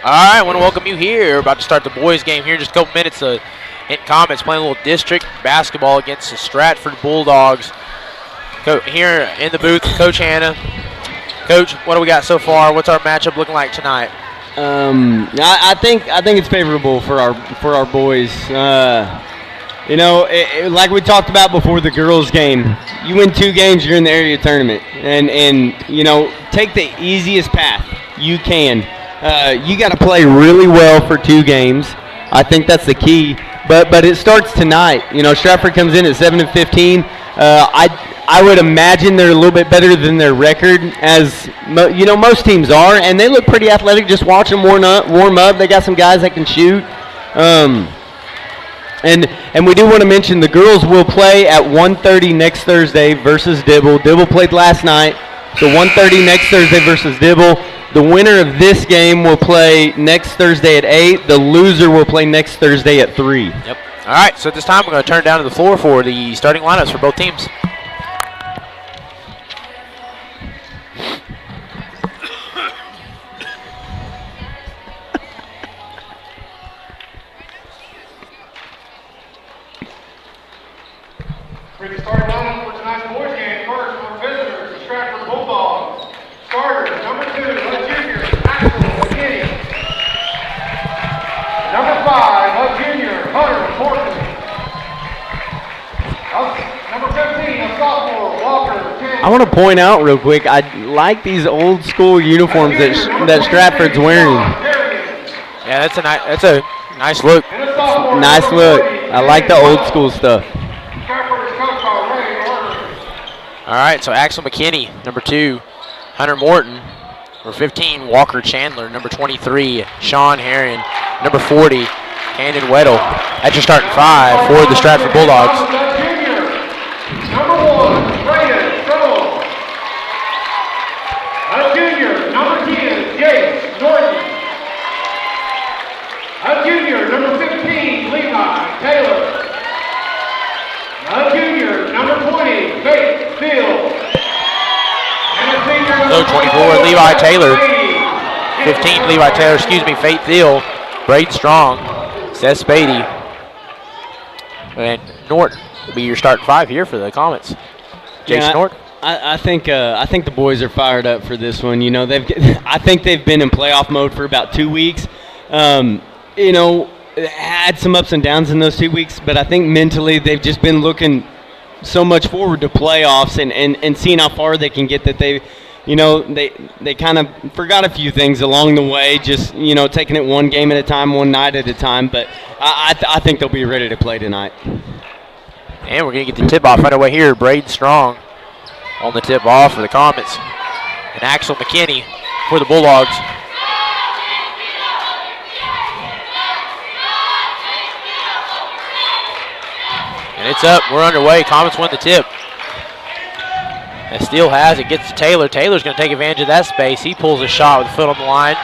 All right, I want to welcome you here. We're about to start the boys' game here in just a couple minutes. Hinton Comets playing a little district basketball against the Stratford Bulldogs. Here in the booth, Coach Hannah. Coach, what do we got so far? What's our matchup looking like tonight? I think it's favorable for our boys. Like we talked about before the girls' game, you win 2 games, you're in the area tournament, and take the easiest path you can. You got to play really well for 2 games. I think that's the key. But it starts tonight. Stratford comes in at 7-15. I would imagine they're a little bit better than their record, as most teams are, and they look pretty athletic. Just watch them warm up. They got some guys that can shoot. And we do want to mention the girls will play at 1:30 next Thursday versus Dibble. Dibble played last night, so 1:30 next Thursday versus Dibble. The winner of this game will play next Thursday at 8. The loser will play next Thursday at 3. Yep. All right, so at this time we're going to turn down to the floor for the starting lineups for both teams. For the starting lineup for tonight's boys game, first for visitors, the Stratford Bulldogs. Starters, number 2, a junior, Axel McKinney. Number 5, a junior, Hunter Horton. Number 15, a sophomore, Walker King. I want to point out real quick, I like these old school uniforms that Stratford's wearing. Yeah, that's a nice look. Nice look. I like the old school stuff. All right, so Axel McKinney, number 2, Hunter Morton, number 15, Walker Chandler, number 23, Sean Herron, number 40, Camden Weddle. That's your starting 5 for the Stratford Bulldogs. Number 1, Brandon Stroll. A junior, number 10, Jace Norton. A junior, number 15, Levi Taylor. A junior, number 20, Faith Field. And a senior, So 24, Levi Taylor. 15, Levi Taylor, Faith Thiel, Braden Strong, Seth Spady, and Norton will be your starting 5 here for the Comets. Jason Norton. I think the boys are fired up for this one. I think they've been in playoff mode for about 2 weeks. Had some ups and downs in those 2 weeks, but I think mentally they've just been looking so much forward to playoffs and seeing how far they can get, that they kind of forgot a few things along the way, just taking it one game at a time, one night at a time. But I think they'll be ready to play tonight. And we're going to get the tip-off underway here. Braden Strong on the tip-off for the Comets. And Axel McKinney for the Bulldogs. And it's up. We're underway. Comets win the tip. And Steele has it. Gets to Taylor. Taylor's going to take advantage of that space. He pulls a shot with a foot on the line.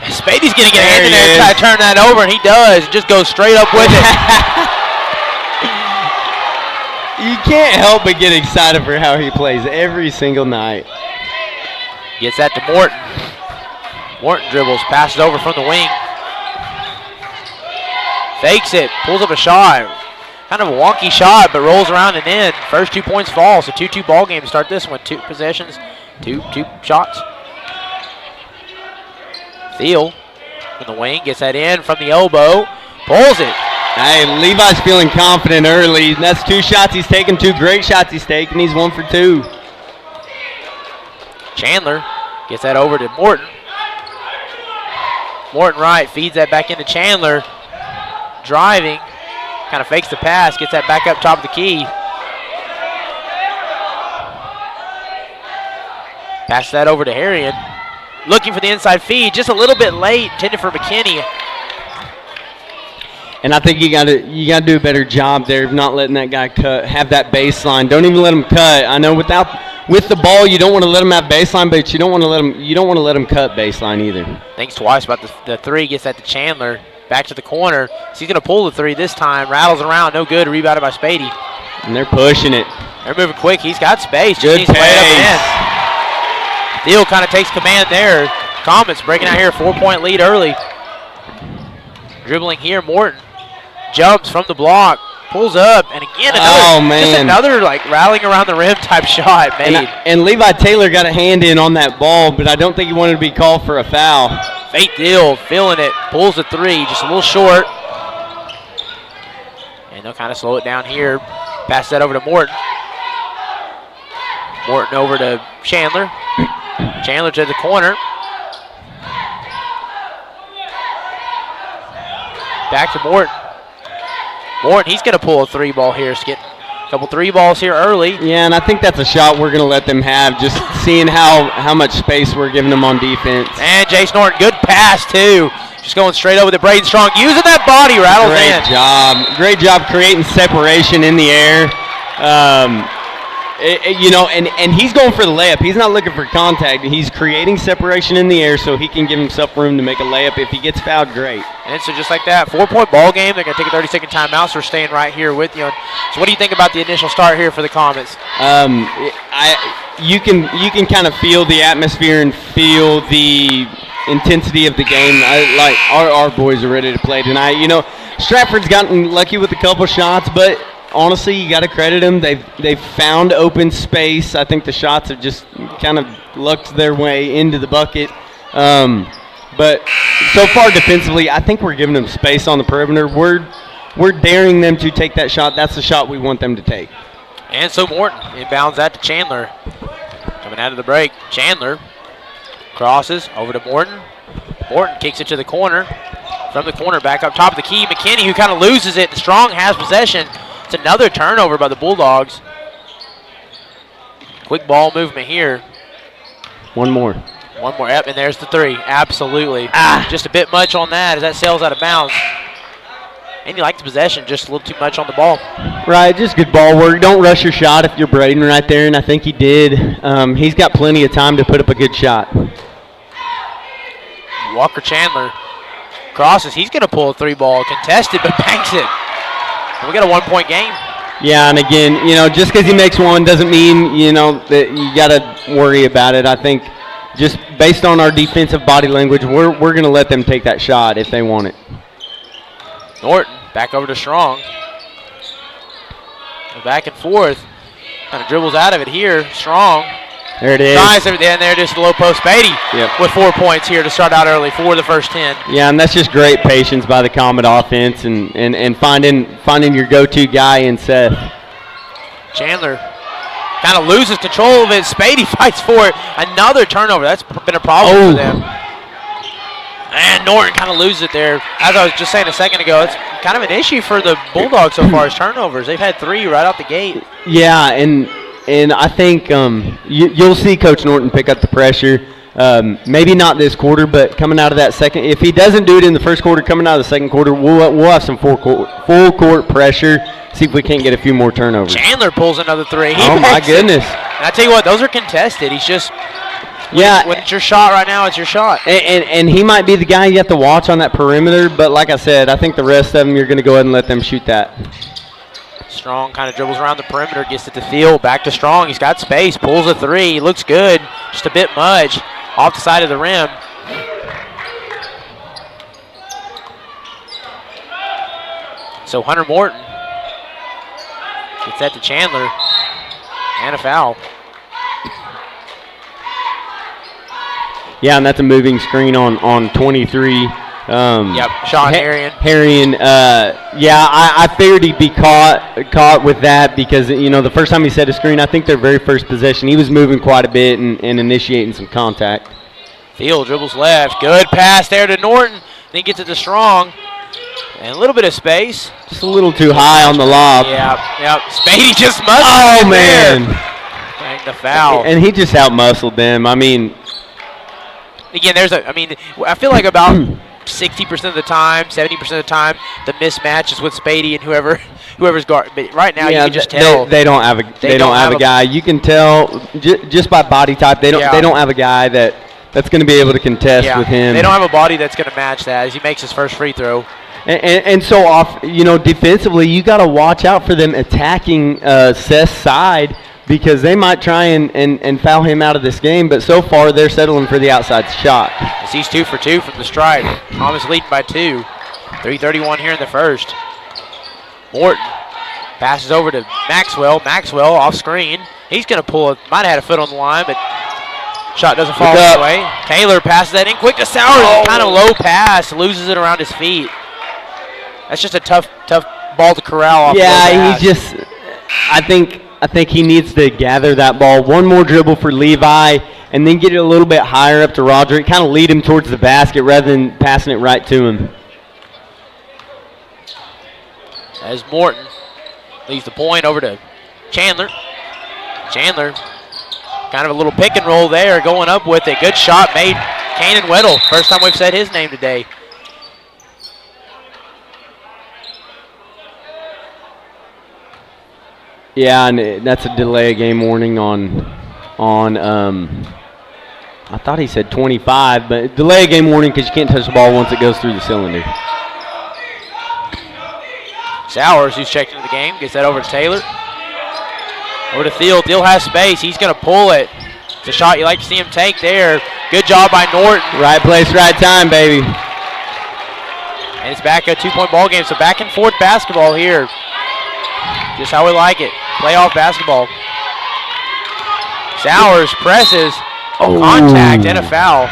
And Spady's going to get a hand in there and try to turn that over, and he does. Just goes straight up with it. You can't help but get excited for how he plays every single night. Gets that to Morton. Morton dribbles, passes over from the wing. Fakes it, pulls up a shot. Kind of a wonky shot, but rolls around and in. First 2 points fall, so 2-2 ball game to start this one. 2 possessions, two shots. Thiel from the wing, gets that in from the elbow, pulls it. Hey, Levi's feeling confident early. That's 2 shots he's taken, 2 great shots he's taken. He's 1 for 2. Chandler gets that over to Morton. Morton right, feeds that back into Chandler. Driving, kind of fakes the pass, gets that back up top of the key. Passes that over to Harrion. Looking for the inside feed, just a little bit late, intended for McKinney. And I think you got to do a better job there of not letting that guy have that baseline. Don't even let him cut. I know with the ball you don't want to let him have baseline, but you don't want to let him cut baseline either. Thinks twice about the 3, gets that to Chandler. Back to the corner. So he's going to pull the 3 this time. Rattles around, no good. Rebounded by Spady. And they're pushing it. They're moving quick. He's got space. Good Just needs to lay it up and pace. in. Thiel kind of takes command there. Comets breaking out here, 4-point lead early. Dribbling here, Morton jumps from the block, pulls up, and again just another like rallying around the rim type shot made. And Levi Taylor got a hand in on that ball, but I don't think he wanted to be called for a foul. Fate Deal feeling it, pulls a three, just a little short. And they'll kind of slow it down here. Pass that over to Morton. Morton over to Chandler. Chandler to the corner. Back to Morton. Morton, he's going to pull a three ball here. He's getting a couple three balls here early. Yeah, and I think that's a shot we're going to let them have, just seeing how much space we're giving them on defense. And Jace Norton, good pass too. Just going straight over to Braden Strong. Using that body, rattles in. Great job. Great job creating separation in the air. And he's going for the layup. He's not looking for contact. He's creating separation in the air so he can give himself room to make a layup. If he gets fouled, great. And so just like that, 4-point ball game. They're going to take a 30-second timeout, so we're staying right here with you. So what do you think about the initial start here for the Comets? You can kind of feel the atmosphere and feel the intensity of the game. Our boys are ready to play tonight. Stratford's gotten lucky with a couple shots, but honestly, you got to credit them. They've found open space. I think the shots have just kind of lucked their way into the bucket. But so far defensively, I think we're giving them space on the perimeter. We're daring them to take that shot. That's the shot we want them to take. And so Morton inbounds that to Chandler. Coming out of the break, Chandler crosses over to Morton. Morton kicks it to the corner. From the corner, back up top of the key. McKinney, who kind of loses it. Strong has possession. It's another turnover by the Bulldogs. Quick ball movement here. One more. Yep, and there's the three. Absolutely. Just a bit much on that as that sails out of bounds. And you like the possession, just a little too much on the ball. Right, just good ball work. Don't rush your shot if you're Braden right there, and I think he did. He's got plenty of time to put up a good shot. Walker Chandler crosses. He's going to pull a three ball. Contested, but banks it. And we got a 1-point game. Yeah, and again, just because he makes one doesn't mean, that you got to worry about it. I think just based on our defensive body language, we're going to let them take that shot if they want it. Norton back over to Strong. Back and forth. Kind of dribbles out of it here. Strong. There it is. Nice over there, just a low post. Beatty with 4 points here to start out early for the first 10. Yeah, and that's just great patience by the Comet offense and finding your go-to guy in Seth. Chandler kind of loses control of it. Spady fights for it. Another turnover. That's been a problem for them. And Norton kind of loses it there. As I was just saying a second ago, it's kind of an issue for the Bulldogs so far as turnovers. They've had 3 right out the gate. Yeah, and I think you'll see Coach Norton pick up the pressure. Maybe not this quarter, but coming out of that second. If he doesn't do it in the first quarter, coming out of the second quarter, we'll have some full court pressure. See if we can't get a few more turnovers. Chandler pulls another 3. Oh, my goodness. And I tell you what, those are contested. He's just when it's your shot right now, it's your shot. And he might be the guy you have to watch on that perimeter, but like I said, I think the rest of them, you're going to go ahead and let them shoot that. Strong kind of dribbles around the perimeter, gets it to Thiel, back to Strong. He's got space, pulls a 3, looks good, just a bit much, off the side of the rim. So Hunter Morton gets that to Chandler, and a foul. Yeah, and that's a moving screen on 23. Sean Harrion. I figured he'd be caught with that because, the first time he set a screen, I think their very first possession, he was moving quite a bit and initiating some contact. Thiel dribbles left. Good pass there to Norton. Then gets it to Strong. And a little bit of space. Just a little too high on the lob. Yep. Spady just muscled. Oh, man. Dang, the foul. And he just out-muscled them. Again, I feel like about 60% of the time, 70% of the time, the mismatch is with Spady and whoever's guard. But right now, you can just tell they don't have a guy. You can tell just by body type. They don't have a guy that's going to be able to contest with him. They don't have a body that's going to match that as he makes his first free throw. And so defensively, you got to watch out for them attacking Seth's side because they might try and foul him out of this game, but so far they're settling for the outside shot. As he's 2 for 2 from the stripe. Thomas leading by 2. 3:31 here in the first. Morton passes over to Maxwell. Maxwell off screen. He's going to pull it. Might have had a foot on the line, but shot doesn't fall all the way. Taylor passes that in quick to Sowers. Kind of low pass. Loses it around his feet. That's just a tough ball to corral off. Yeah, he just, I think he needs to gather that ball. One more dribble for Levi, and then get it a little bit higher up to Roderick. Kind of lead him towards the basket rather than passing it right to him. As Morton leaves the point over to Chandler. Chandler, kind of a little pick and roll there, going up with it. Good shot made. Kanan Weddle. First time we've said his name today. Yeah, and that's a delay of game warning on I thought he said 25, but delay of game warning because you can't touch the ball once it goes through the cylinder. Sowers, who's checked into the game, gets that over to Taylor. Over to Thiel. Thiel has space. He's going to pull it. It's a shot you like to see him take there. Good job by Norton. Right place, right time, baby. And it's back a 2-point ball game. So back and forth basketball here. Just how we like it. Playoff basketball. Sowers presses. Contact and a foul.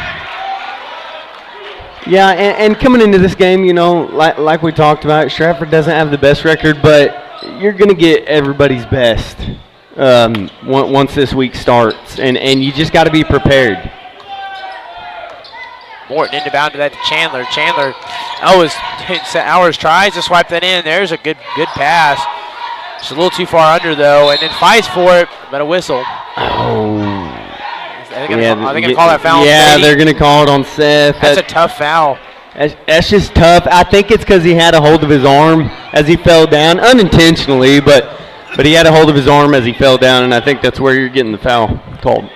Yeah, and coming into this game, you know, like we talked about, Stratford doesn't have the best record, but you're going to get everybody's best once this week starts, and you just got to be prepared. Morton inbound to that to Chandler. Chandler, Sowers tries to swipe that in. There's a good pass. It's a little too far under, though, and then fights for it, but a whistle. Oh. Are they going to call that foul? Yeah, they're going to call it on Seth. That's a tough foul. That's just tough. I think it's because he had a hold of his arm as he fell down, unintentionally, but he had a hold of his arm as he fell down, and I think that's where you're getting the foul called.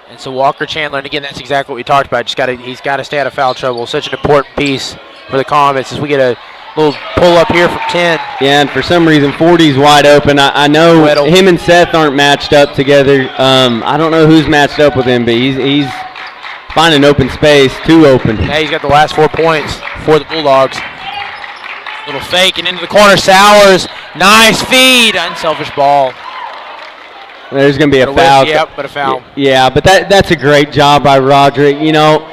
And so Walker Chandler, and again, that's exactly what we talked about. He's got to stay out of foul trouble. Such an important piece for the Comets as we get a little pull up here from 10. Yeah, and for some reason, 40's wide open. I know Weddle. Him and Seth aren't matched up together. I don't know who's matched up with him, but he's finding open space, too open. Yeah, he's got the last 4 points for the Bulldogs. Little fake and into the corner. Sowers, nice feed, unselfish ball. There's going to be a foul. Yep, but a foul. Yeah, but that's a great job by Roderick. You know,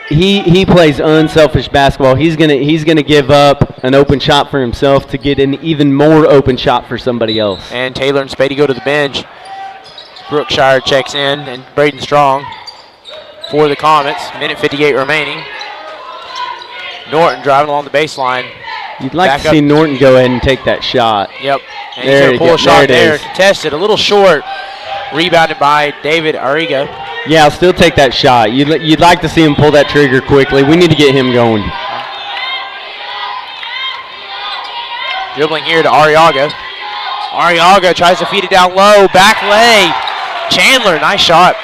he plays unselfish basketball. He's gonna give up an open shot for himself to get an even more open shot for somebody else. And Taylor and Spady go to the bench. Brookshire checks in, and Braden Strong for the Comets. Minute 58 remaining. Norton driving along the baseline. You'd like to see Norton go ahead and take that shot. Yep. And he's going to pull a shot there. Contested, a little short. Rebounded by David Arriga. Yeah, I'll still take that shot. You'd like to see him pull that trigger quickly. We need to get him going. Dribbling here to Arriaga. Arriaga tries to feed it down low. Back lay. Chandler, nice shot.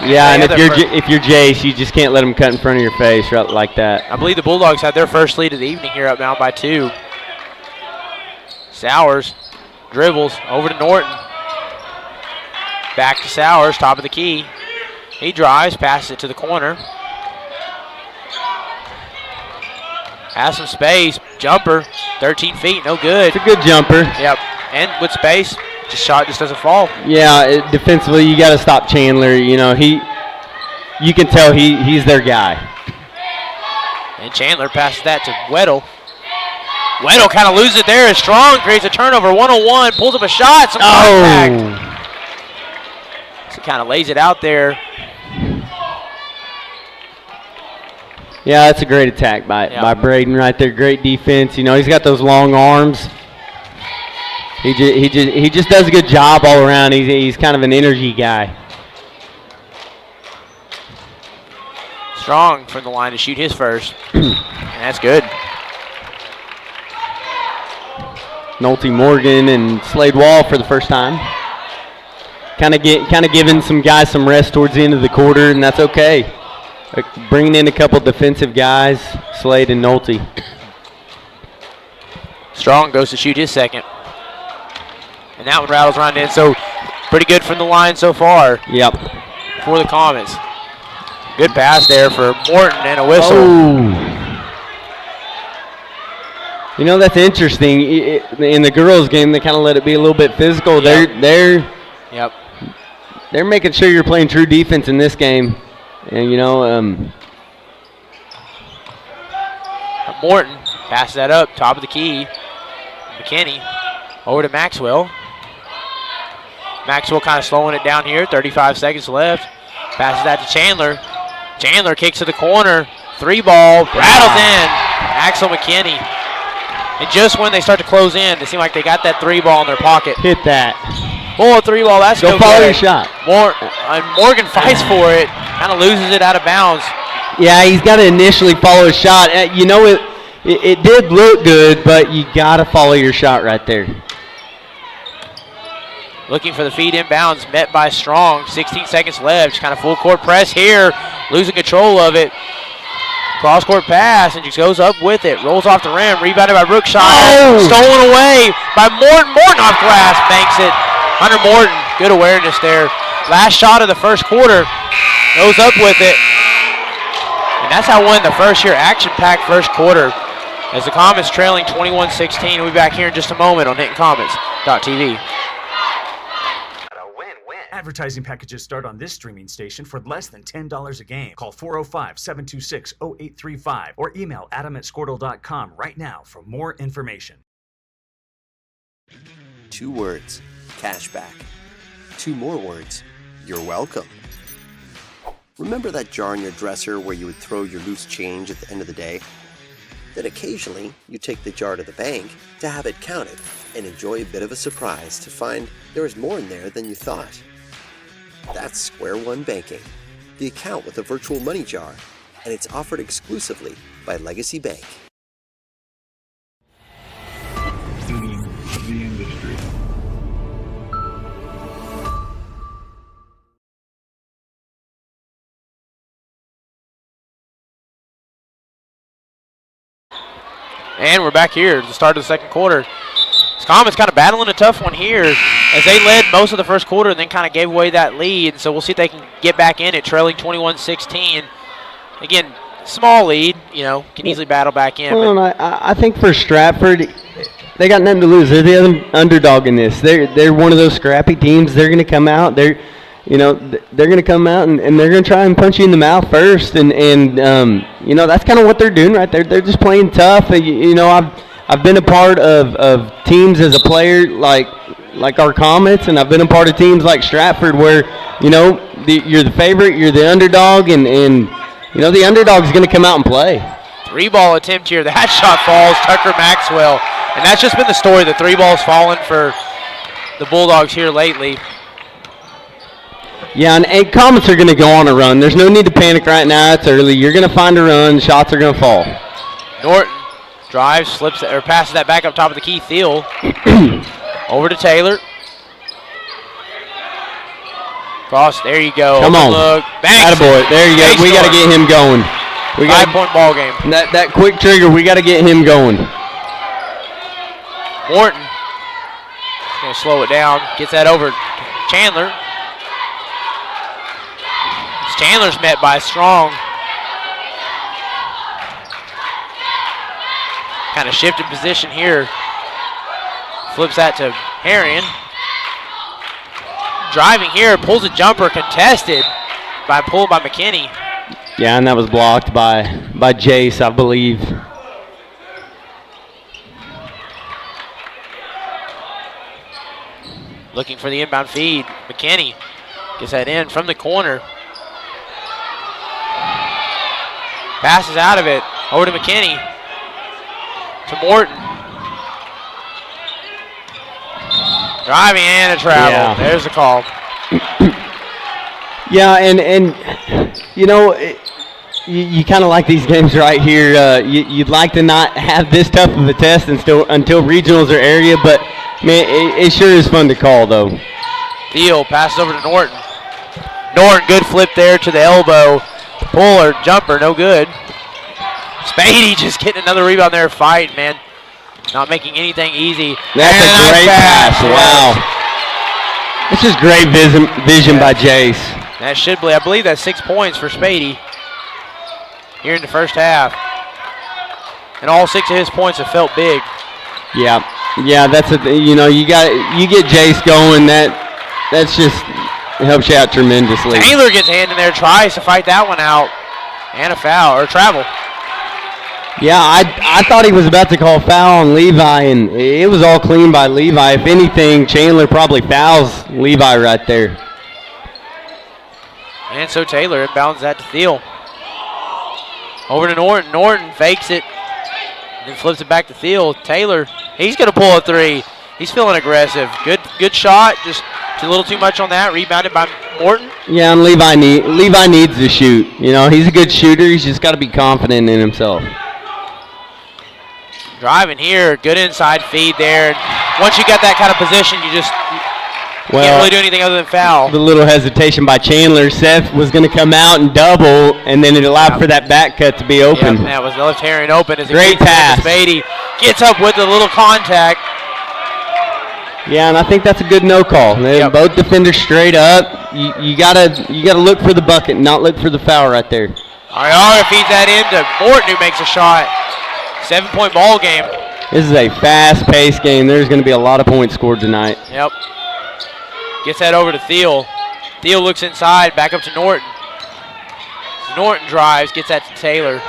Yeah, and if you're Jace, you just can't let him cut in front of your face right like that. I believe the Bulldogs had their first lead of the evening here, up now by 2. Sowers dribbles over to Norton. Back to Sowers, top of the key. He drives, passes it to the corner. Has some space. Jumper, 13 feet, no good. It's a good jumper. Yep, and with space, shot just doesn't fall. Yeah, defensively, you got to stop Chandler. You know, you can tell he's their guy. And Chandler passes that to Weddle. Weddle kind of loses it there. Strong creates a turnover, 1-on-1, pulls up a shot, some contact. So kind of lays it out there. Yeah, that's a great attack by Braden right there. Great defense. You know, he's got those long arms. He just does a good job all around. He's kind of an energy guy. Strong from the line to shoot his first. And that's good. Nolte Morgan and Slade Wall for the first time. Kind of giving some guys some rest towards the end of the quarter, and that's okay. Bringing in a couple defensive guys, Slade and Nolte. Strong goes to shoot his second. And that one rattles around in. So pretty good from the line so far. Yep. For the Comets. Good pass there for Morton and a whistle. Oh. You know, that's interesting. In the girls' game, they kind of let it be a little bit physical. Yep. They're making sure you're playing true defense in this game. And, you know, Morton passes that up, top of the key. McKinney over to Maxwell. Maxwell kind of slowing it down here, 35 seconds left. Passes that to Chandler. Chandler kicks to the corner. 3-ball, rattles in. Axel McKinney. And just when they start to close in, it seems like they got that 3-ball in their pocket. Hit that. Oh, 3-ball, that's go follow your shot. Morgan fights for it, kind of loses it out of bounds. Yeah, he's got to initially follow his shot. You know, it did look good, but you got to follow your shot right there. Looking for the feed inbounds, met by Strong. 16 seconds left, just kind of full court press here, losing control of it. Cross-court pass, and just goes up with it. Rolls off the rim, rebounded by Brookshire. Oh. Stolen away by Morton. Morton off glass, banks it. Hunter Morton, good awareness there. Last shot of the first quarter, goes up with it. And that's how we win the first-year action-packed first quarter. As the Comets trailing 21-16. We'll be back here in just a moment on HintonComets.tv. Advertising packages start on this streaming station for less than $10 a game. Call 405-726-0835 or email adam@squirtle.com right now for more information. 2 words, cashback. 2 more words, you're welcome. Remember that jar in your dresser where you would throw your loose change at the end of the day? Then occasionally, you take the jar to the bank to have it counted and enjoy a bit of a surprise to find there was more in there than you thought. That's Square One Banking, the account with a virtual money jar, and it's offered exclusively by Legacy Bank. The industry. And we're back here at the start of the second quarter. Comets kind of battling a tough one here as they led most of the first quarter and then kind of gave away that lead. So we'll see if they can get back in it, trailing 21-16. Again, small lead, you know, can easily battle back in. Well, I think for Stratford, they got nothing to lose. They're the other underdog in this. They're one of those scrappy teams. They're going to come out. They're going to come out and they're going to try and punch you in the mouth first. And you know, that's kind of what they're doing right there. They're just playing tough. You know, I've been a part of teams as a player like our Comets, and I've been a part of teams like Stratford where, you know, you're the favorite, you're the underdog, and you know, the underdog's going to come out and play. 3-ball attempt here. That shot falls. Tucker Maxwell. And that's just been the story. The 3-ball's fallen for the Bulldogs here lately. Yeah, and Comets are going to go on a run. There's no need to panic right now. It's early. You're going to find a run. Shots are going to fall. Norton drives, slips, or passes that back up top of the key. Thiel over to Taylor. Cross, there you go. Come on. Look. Attaboy. There you go. We got to get him going. 5-point ball game. That quick trigger, we got to get him going. Morton going to slow it down. Gets that over to Chandler. Chandler's met by Strong. Kind of shifted position here. Flips that to Harian. Driving here, pulls a jumper, contested by McKinney. Yeah, and that was blocked by Jace, I believe. Looking for the inbound feed. McKinney gets that in from the corner. Passes out of it. Over to McKinney. To Morton. Driving and a travel. Yeah. There's the call. Yeah, and you know, you kind of like these games right here. You'd like to not have this tough of a test until regionals or area, but man, it sure is fun to call though. Thiel passes over to Norton. Norton, good flip there to the elbow. Pull or jumper, no good. Spady just getting another rebound there, fight, man. Not making anything easy. That's And a great pass. Wow. This is great vision by Jace. That should be, I believe that's 6 points for Spady here in the first half. And all 6 of his points have felt big. Yeah, that's you get Jace going. That's just helps you out tremendously. Taylor gets a hand in there, tries to fight that one out, and a foul or travel. Yeah, I thought he was about to call foul on Levi, and it was all clean by Levi. If anything, Chandler probably fouls Levi right there. And so Taylor inbounds that to Thiel. Over to Norton. Norton fakes it, then flips it back to Thiel. Taylor, he's going to pull a 3. He's feeling aggressive. Good shot, just a little too much on that. Rebounded by Morton. Yeah, and Levi needs to shoot. He's a good shooter. He's just got to be confident in himself. Driving here, good inside feed there. Once you got that kind of position, you just can't really do anything other than foul. The little hesitation by Chandler. Seth was going to come out and double, and then it allowed for that back cut to be open. Yep, that was the left herring open. As Great pass. Spady gets up with a little contact. Yeah, and I think that's a good no call. Both defenders straight up. You gotta look for the bucket, not look for the foul right there. Ariara feeds that into Morton, who makes a shot. 7-point ball game. This is a fast-paced game. There's going to be a lot of points scored tonight. Yep. Gets that over to Thiel. Thiel looks inside, back up to Norton. Norton drives, gets that to Taylor.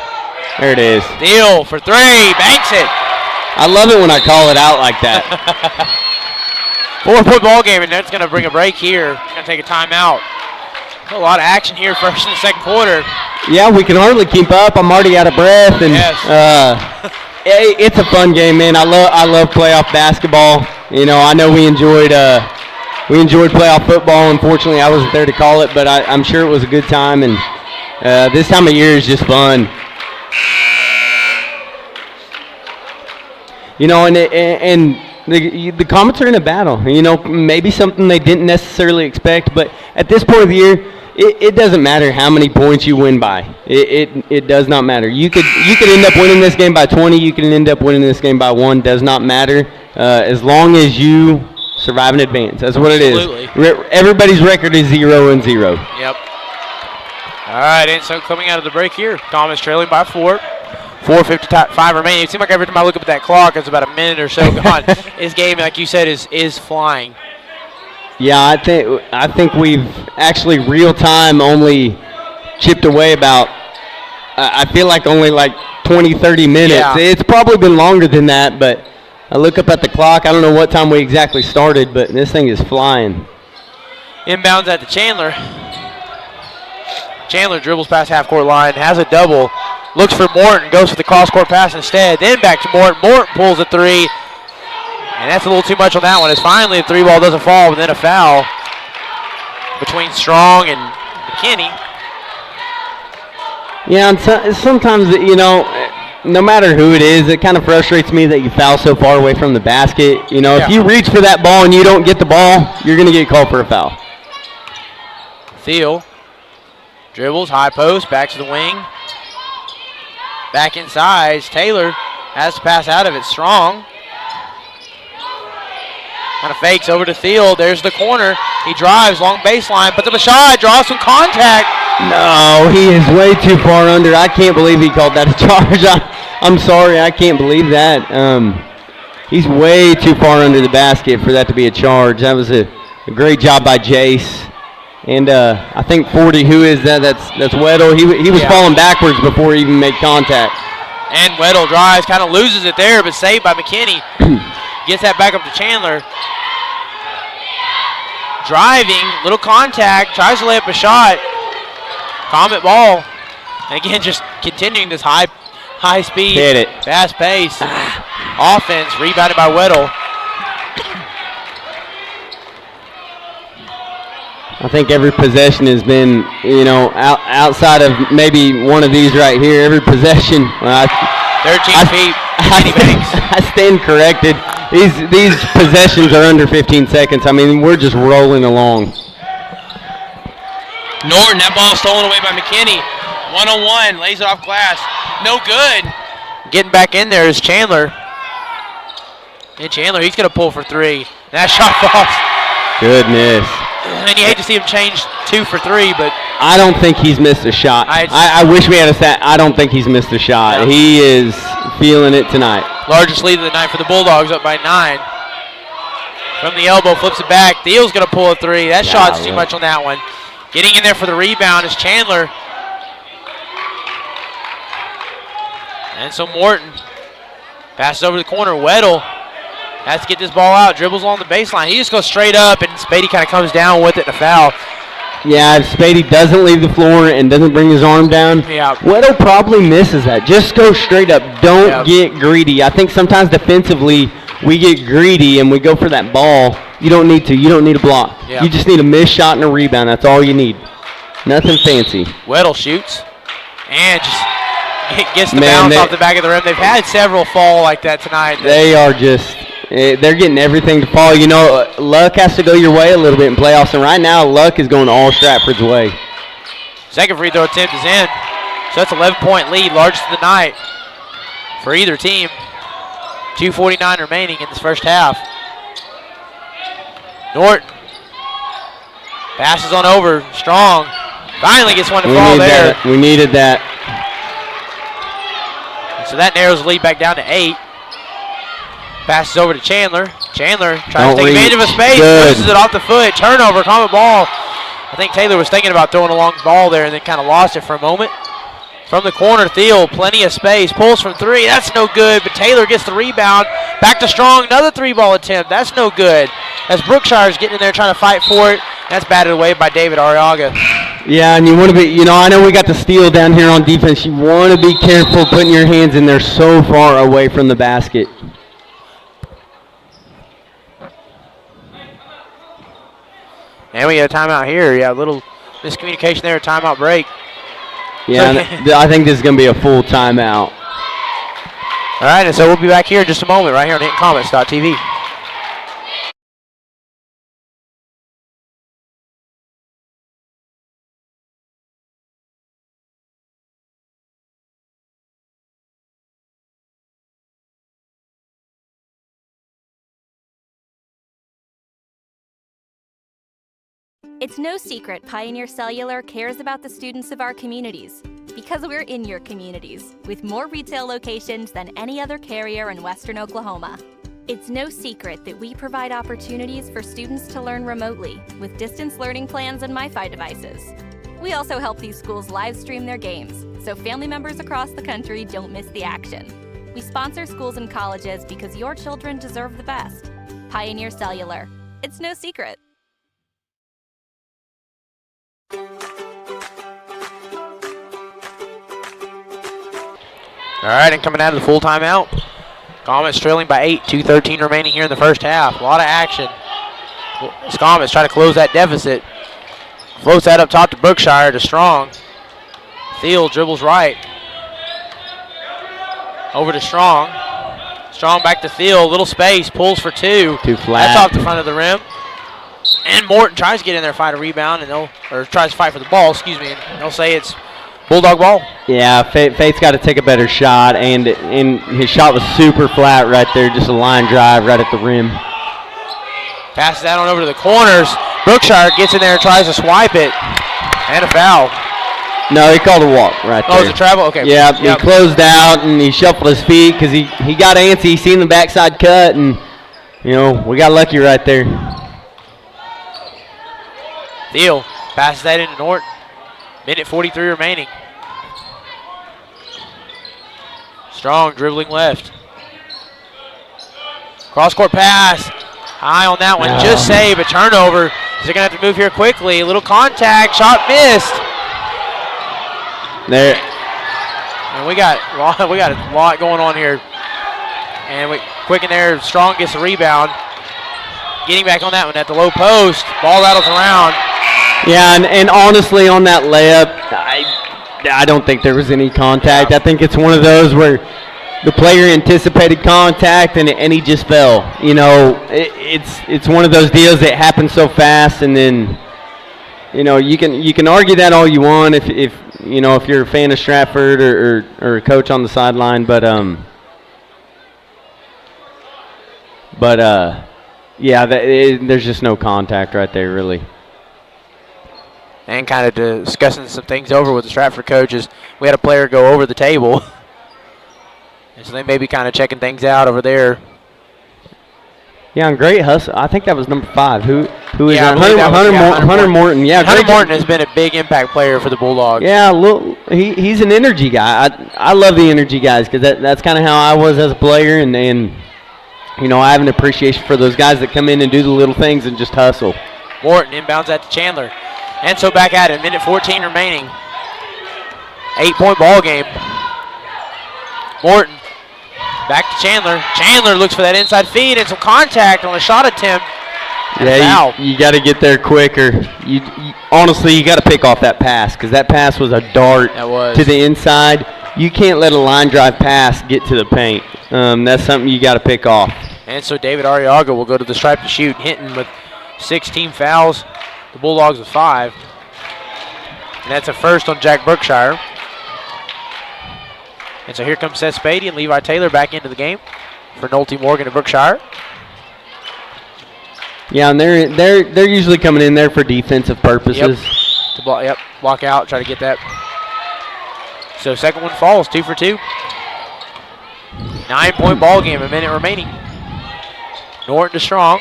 There it is. Thiel for 3, banks it. I love it when I call it out like that. 4-point ball game, and that's going to bring a break here. Going to take a timeout. A lot of action here first and second quarter. Yeah, we can hardly keep up. I'm already out of breath. And, yes. It's a fun game, man. I love playoff basketball. I know we enjoyed playoff football. Unfortunately, I wasn't there to call it, but I'm sure it was a good time. And this time of year is just fun. And the Comets are in a battle. Maybe something they didn't necessarily expect, but at this point of the year, it doesn't matter how many points you win by. It does not matter. You could end up winning this game by 20. You can end up winning this game by 1. Does not matter as long as you survive and advance. That's what it is. Everybody's record is 0-0. Yep. All right, and so coming out of the break here, Thomas trailing by 4. 4:55 remaining. It seems like every time I look up at that clock, it's about a minute or so gone. This game, like you said, is flying. Yeah, I think we've actually real time only chipped away about, I feel like only like 20, 30 minutes. Yeah. It's probably been longer than that, but I look up at the clock. I don't know what time we exactly started, but this thing is flying. Inbounds at the Chandler. Chandler dribbles past half-court line, has a double, looks for Morton, goes for the cross-court pass instead, then back to Morton. Morton pulls a 3. And that's a little too much on that one. As finally the 3 ball doesn't fall, but then a foul between Strong and McKinney. Yeah, and sometimes, no matter who it is, it kind of frustrates me that you foul so far away from the basket. If you reach for that ball and you don't get the ball, you're going to get called for a foul. Thiel dribbles, high post, back to the wing. Back inside, Taylor has to pass out of it. Strong. Kind of fakes over to Thiel. There's the corner. He drives, long baseline, puts up a shot, draws some contact. No, he is way too far under. I can't believe he called that a charge. I'm sorry, I can't believe that. He's way too far under the basket for that to be a charge. That was a great job by Jace. And I think 40, who is that? That's Weddle. He was falling backwards before he even made contact. And Weddle drives, kind of loses it there, but saved by McKinney. Gets that back up to Chandler. Driving, little contact, tries to lay up a shot. Comet ball. And again, just continuing this high speed, hit it, fast pace offense, rebounded by Weddle. I think every possession has been, outside of maybe one of these right here, every possession. 13 feet. I stand corrected. These possessions are under 15 seconds. I mean, we're just rolling along. Norton, that ball stolen away by McKinney. 1-on-1, lays it off glass. No good. Getting back in there is Chandler. And Chandler, he's going to pull for 3. That shot falls. Goodness. And you hate to see him change 2 for 3, but I don't think he's missed a shot. I wish we had a stat. I don't think he's missed a shot. No. He is feeling it tonight. largest lead of the night for the Bulldogs, up by 9. From the elbow, flips it back. Thiel's going to pull a 3. That shot's too much on that one. Getting in there for the rebound is Chandler. And so Morton passes over the corner. Weddle has to get this ball out. Dribbles along the baseline. He just goes straight up, and Spady kind of comes down with it in a foul. Yeah, if Spady doesn't leave the floor and doesn't bring his arm down, Weddle probably misses that. Just go straight up. Don't get greedy. I think sometimes defensively we get greedy and we go for that ball. You don't need to. You don't need a block. You just need a missed shot and a rebound. That's all you need. Nothing fancy. Weddle shoots and just gets the bounce off the back of the rim. They've had several fall like that tonight. They are just, they're getting everything to fall. You know, luck has to go your way a little bit in playoffs, and right now luck is going all Stratford's way. Second free throw attempt is in. So that's 11-point lead, largest of the night for either team. 2:49 remaining in this first half. Norton passes on over. Strong finally gets one to fall there. We needed that. So that narrows the lead back down to 8. Passes over to Chandler. Chandler tries to take advantage of a space. Loses it off the foot. Turnover, common ball. I think Taylor was thinking about throwing a long ball there and then kind of lost it for a moment. From the corner, Thiel, plenty of space. Pulls from 3. That's no good, but Taylor gets the rebound. Back to Strong, another 3-ball attempt. That's no good. As Brookshire's getting in there trying to fight for it. That's batted away by David Arriaga. Yeah, and you want to be, you know, I know we got the steal down here on defense. You want to be careful putting your hands in there so far away from the basket. And we got a timeout here. Yeah, a little miscommunication there, a timeout break. Yeah, I think this is going to be a full timeout. All right, and so we'll be back here in just a moment right here on HintonComets.tv. It's no secret Pioneer Cellular cares about the students of our communities because we're in your communities with more retail locations than any other carrier in Western Oklahoma. It's no secret that we provide opportunities for students to learn remotely with distance learning plans and MiFi devices. We also help these schools live stream their games so family members across the country don't miss the action. We sponsor schools and colleges because your children deserve the best. Pioneer Cellular. It's no secret. All right, and coming out of the full timeout, Comets trailing by 8, 2:13 remaining here in the first half. A lot of action. Comets try to close that deficit. Floats that up top to Brookshire to Strong. Thiel dribbles right. Over to Strong. Strong back to Thiel, little space, pulls for 2. Too flat. That's off the front of the rim. And Morton tries to get in there, fight a rebound, and tries to fight for the ball, and they'll say it's Bulldog ball. Yeah, Faith's got to take a better shot, and his shot was super flat right there, just a line drive right at the rim. Passes that on over to the corners. Brookshire gets in there and tries to swipe it, and a foul. No, he called a walk right there. Oh, it's a travel? Okay. Yeah, he closed out, and he shuffled his feet because he got antsy. He seen the backside cut, and, you know, we got lucky right there. Thiel passes that into Norton. Minute 43 remaining. Strong dribbling left. Cross-court pass. High on that one. Just save a turnover. They're going to have to move here quickly. A little contact. Shot missed. There. And we got a lot going on here. And quick in there. Strong gets a rebound. Getting back on that one at the low post. Ball rattles around. Yeah, and honestly, on that layup, I don't think there was any contact. I think it's one of those where the player anticipated contact and he just fell. You know, it's one of those deals that happens so fast, and then, you know, you can argue that all you want if you know, if you're a fan of Stratford or a coach on the sideline, but But, yeah, there's just no contact right there, really. And kind of discussing some things over with the Stratford coaches. We had a player go over the table. And so they may be kind of checking things out over there. Yeah, and great hustle. I think that was number 5. Who is Yeah, that? Hunter Morton. Yeah, Hunter Morton has been a big impact player for the Bulldogs. Yeah, look, he's an energy guy. I love the energy guys because that's kind of how I was as a player, and you know, I have an appreciation for those guys that come in and do the little things and just hustle. Morton inbounds that to Chandler. And so back at it, minute 14 remaining. 8-point ball game. Morton back to Chandler. Chandler looks for that inside feed and some contact on a shot attempt. Yeah, you got to get there quicker. Honestly, you got to pick off that pass because that pass was a dart to the inside. You can't let a line drive pass get to the paint. That's something you got to pick off. And so David Arriaga will go to the stripe to shoot. Hinton with 16 fouls. The Bulldogs with 5. And that's a first on Jack Brookshire. And so here comes Seth Spady and Levi Taylor back into the game for Nolte Morgan and Brookshire. Yeah, and they're usually coming in there for defensive purposes. Yep, block out, try to get that. So second one falls, 2 for 2. 9-point ball game, a minute remaining. Norton to Strong.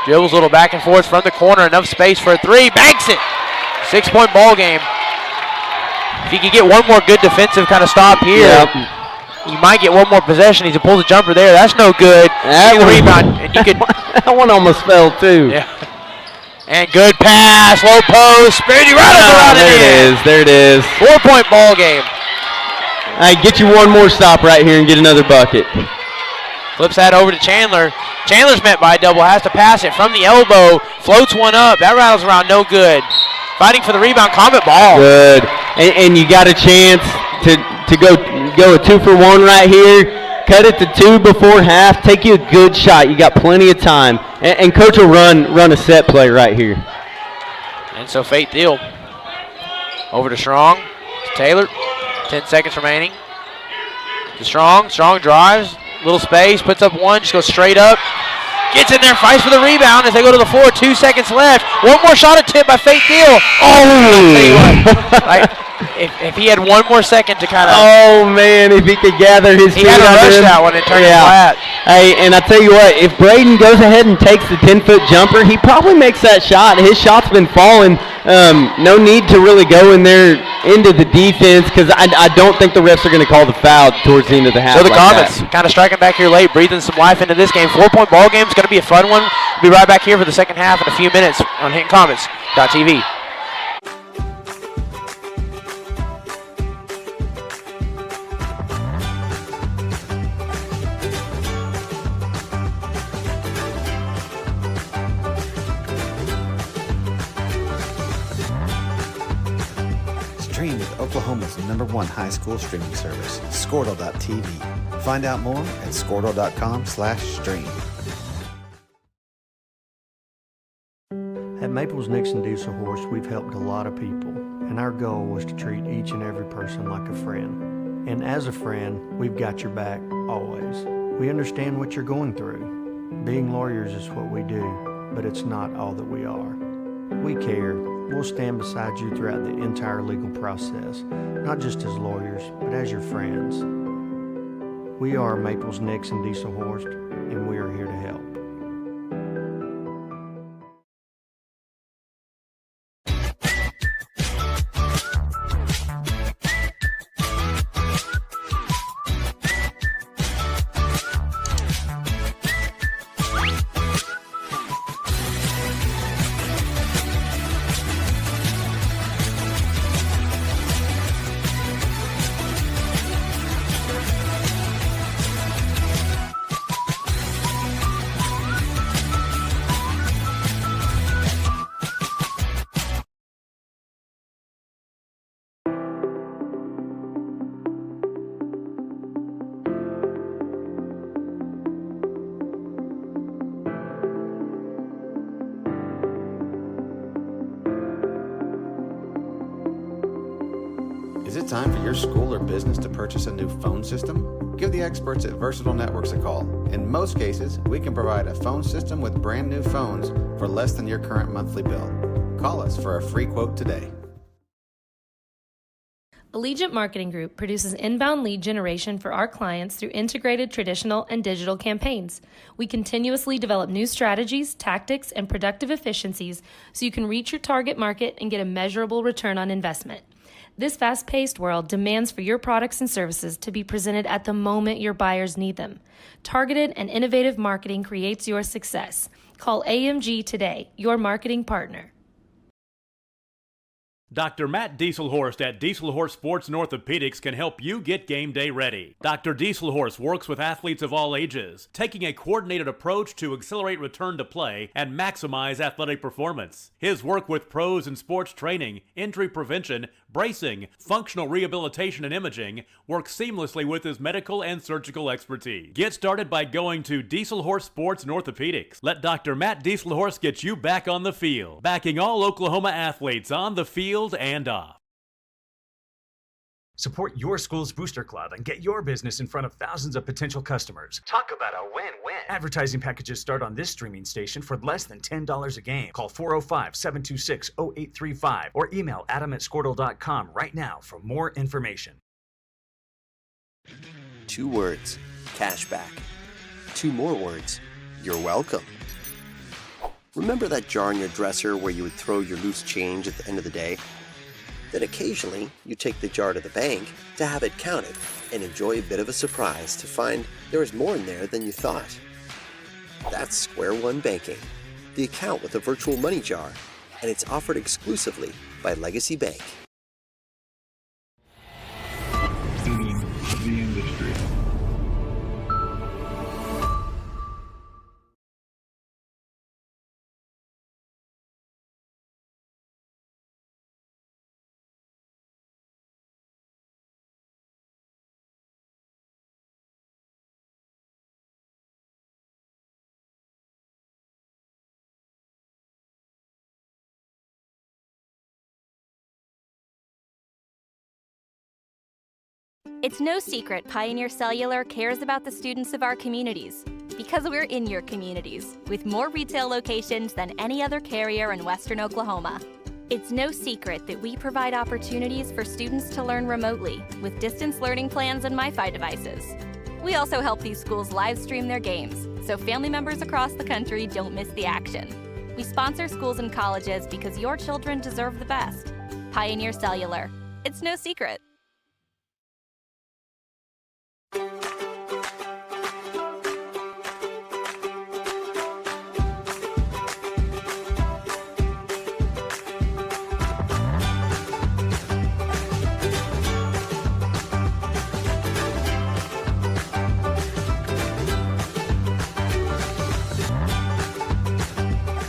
Dribbles a little back and forth from the corner, enough space for a 3, banks it. 6-point ball game. If he could get one more good defensive kind of stop here, you might get one more possession. He pulls a jumper there. That's no good. Rebound, and you could. That one almost fell too. Yeah. And good pass, low post, Spady right around it. There it is. 4-point ball game. Hey, get you one more stop right here and get another bucket. Flips that over to Chandler. Chandler's met by a double, has to pass it from the elbow, floats one up. That rattles around, no good. Fighting for the rebound, Comet ball. Good. And you got a chance to go a 2 for 1 right here. Cut it to 2 before half. Take you a good shot. You got plenty of time. And coach will run a set play right here. And so Faith Thiel over to Strong. To Taylor. 10 seconds remaining. To Strong. Strong drives. Little space. Puts up one. Just goes straight up. Gets in there. Fights for the rebound as they go to the floor. 2 seconds left. One more shot attempt by Faith Thiel. If he had one more second to kind of. Oh, man, if he could gather his feet. He had to rush that one and turn it flat. Hey, and I tell you what, if Braden goes ahead and takes the 10-foot jumper, he probably makes that shot. His shot's been falling. No need to really go in there into the defense because I don't think the refs are going to call the foul towards the end of the half. So the Comets kind of striking back here late, breathing some life into this game. 4-point ball game is going to be a fun one. We'll be right back here for the second half in a few minutes on HintonComets.tv. Stream with Oklahoma's #1 high school streaming service, Squirtle.tv. Find out more at Squirtle.com/stream. At Maples Nixon Diesel Horse, we've helped a lot of people, and our goal was to treat each and every person like a friend. And as a friend, we've got your back always. We understand what you're going through. Being lawyers is what we do, but it's not all that we are. We care. We'll stand beside you throughout the entire legal process, not just as lawyers, but as your friends. We are Maples Nixon Diesel Horse, and we are here to help. Is it time for your school or business to purchase a new phone system? Give the experts at Versatile Networks a call. In most cases, we can provide a phone system with brand new phones for less than your current monthly bill. Call us for a free quote today. Allegiant Marketing Group produces inbound lead generation for our clients through integrated traditional and digital campaigns. We continuously develop new strategies, tactics, and productive efficiencies so you can reach your target market and get a measurable return on investment. This fast-paced world demands for your products and services to be presented at the moment your buyers need them. Targeted and innovative marketing creates your success. Call AMG today, your marketing partner. Dr. Matt Dieselhorst at Dieselhorst Sports and Orthopedics can help you get game day ready. Dr. Dieselhorst works with athletes of all ages, taking a coordinated approach to accelerate return to play and maximize athletic performance. His work with pros in sports training, injury prevention, bracing, functional rehabilitation, and imaging works seamlessly with his medical and surgical expertise. Get started by going to Dieselhorst Sports and Orthopedics. Let Dr. Matt Dieselhorst get you back on the field, backing all Oklahoma athletes on the field and off. Support your school's booster club and get your business in front of thousands of potential customers. Talk about a win-win. Advertising packages start on this streaming station for less than $10 a game. Call 405-726-0835 or email adam@squirtle.com right now for more information. 2 words, cashback. 2 more words, you're welcome. Remember that jar in your dresser where you would throw your loose change at the end of the day? Then occasionally, you take the jar to the bank to have it counted and enjoy a bit of a surprise to find there is more in there than you thought. That's Square One Banking, the account with a virtual money jar, and it's offered exclusively by Legacy Bank. The industry. It's no secret Pioneer Cellular cares about the students of our communities because we're in your communities with more retail locations than any other carrier in Western Oklahoma. It's no secret that we provide opportunities for students to learn remotely with distance learning plans and MiFi devices. We also help these schools live stream their games so family members across the country don't miss the action. We sponsor schools and colleges because your children deserve the best. Pioneer Cellular. It's no secret.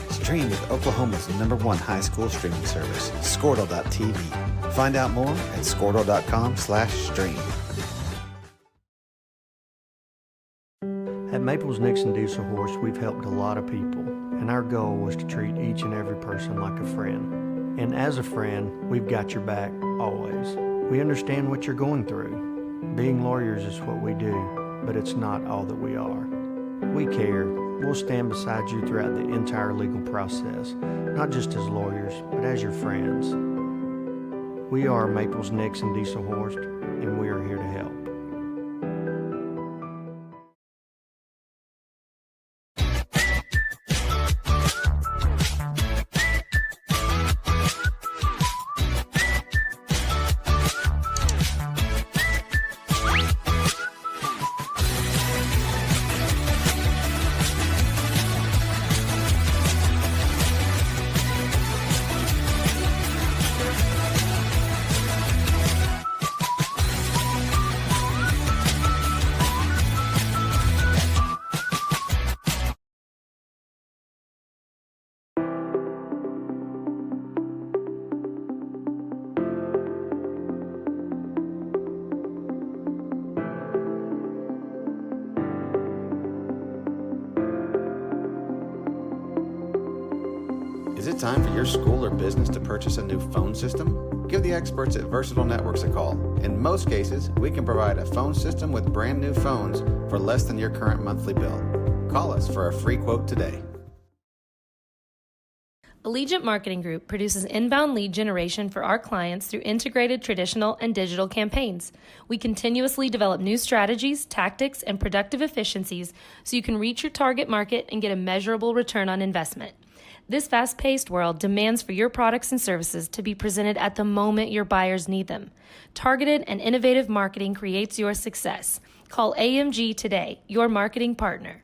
Stream with Oklahoma's #1 high school streaming service, Squirtle.tv. Find out more at squirtle.com/stream. At Maples Nixon Diesel Horse, we've helped a lot of people, and our goal was to treat each and every person like a friend. And as a friend, we've got your back always. We understand what you're going through. Being lawyers is what we do, but it's not all that we are. We care. We'll stand beside you throughout the entire legal process, not just as lawyers, but as your friends. We are Maples Nixon Diesel Horse, and we are here to help. Is it time for your school or business to purchase a new phone system? Give the experts at Versatile Networks a call. In most cases, we can provide a phone system with brand new phones for less than your current monthly bill. Call us for a free quote today. Allegiant Marketing Group produces inbound lead generation for our clients through integrated traditional and digital campaigns. We continuously develop new strategies, tactics, and productive efficiencies so you can reach your target market and get a measurable return on investment. This fast-paced world demands for your products and services to be presented at the moment your buyers need them. Targeted and innovative marketing creates your success. Call AMG today, your marketing partner.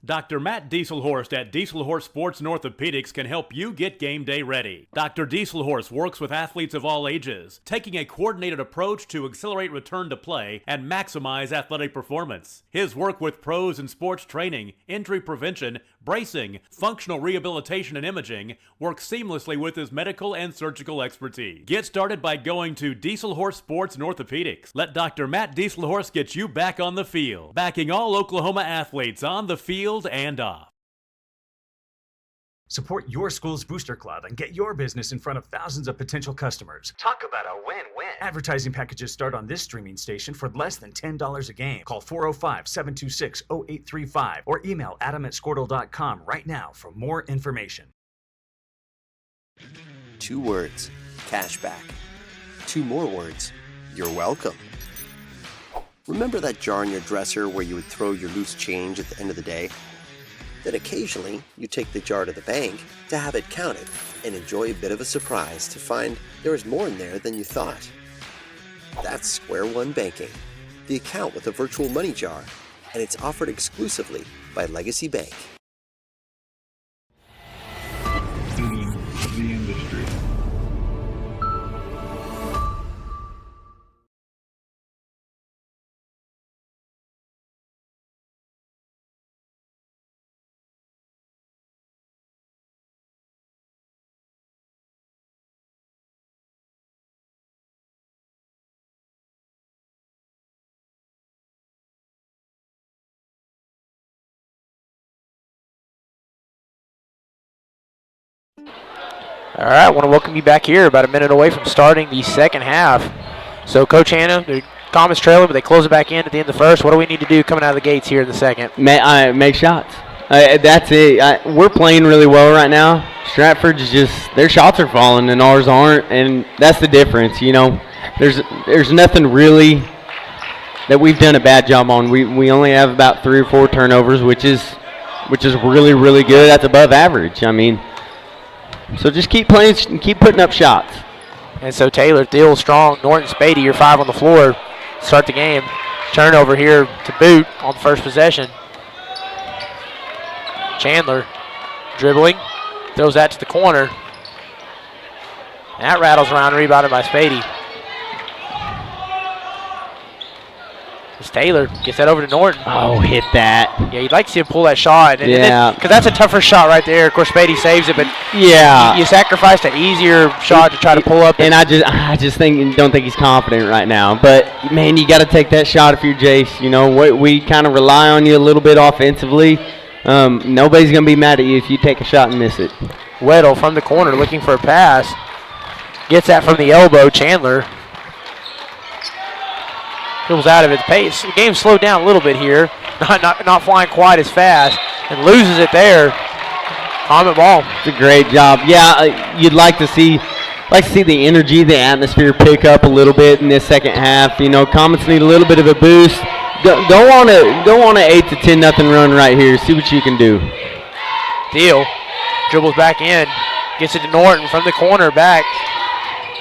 Dr. Matt Dieselhorst at Dieselhorst Sports and Orthopedics can help you get game day ready. Dr. Dieselhorst works with athletes of all ages, taking a coordinated approach to accelerate return to play and maximize athletic performance. His work with pros in sports training, injury prevention, bracing, functional rehabilitation, and imaging works seamlessly with his medical and surgical expertise. Get started by going to Dieselhorst Sports and Orthopedics. Let Dr. Matt Dieselhorst get you back on the field, backing all Oklahoma athletes on the field and off. Support your school's booster club and get your business in front of thousands of potential customers. Talk about a win-win. Advertising packages start on this streaming station for less than $10 a game. Call 405-726-0835 or email adam@squirtle.com right now for more information. 2 words, cashback. 2 more words, you're welcome. Remember that jar in your dresser where you would throw your loose change at the end of the day? Then occasionally, you take the jar to the bank to have it counted and enjoy a bit of a surprise to find there is more in there than you thought. That's Square One Banking, the account with a virtual money jar, and it's offered exclusively by Legacy Bank. The industry. All right, I want to welcome you back here about a minute away from starting the second half. So, Coach Hanna, the Comets trailing, but they close it back in at the end of the first. What do we need to do coming out of the gates here in the second? Make shots. That's it. We're playing really well right now. Stratford's just, their shots are falling and ours aren't, and that's the difference. You know, there's nothing really that we've done a bad job on. We only have about 3 or 4 turnovers, which is really, really good. That's above average. I mean, so just keep playing, keep putting up shots. And so Taylor, Thiel, Strong, Norton, Spady, your 5 on the floor. Start the game. Turnover here to boot on the first possession. Chandler dribbling, throws that to the corner. That rattles around, rebounded by Spady. As Taylor gets that over to Norton. Oh, hit that. Yeah, you'd like to see him pull that shot. Yeah. Because that's a tougher shot right there. Of course, Spady saves it, but yeah, you sacrificed an easier shot to try to pull up. And I just don't think he's confident right now. But, man, you got to take that shot if you're Jace. You know, we kind of rely on you a little bit offensively. Nobody's going to be mad at you if you take a shot and miss it. Weddle from the corner looking for a pass. Gets that from the elbow. Chandler dribbles out of its pace. The game slowed down a little bit here. Not flying quite as fast. And loses it there. Comet ball. It's a great job. Yeah, you'd like to see the energy, the atmosphere pick up a little bit in this second half. You know, Comets need a little bit of a boost. Go on a 8 to 10 nothing run right here. See what you can do. Deal dribbles back in, gets it to Norton from the corner back.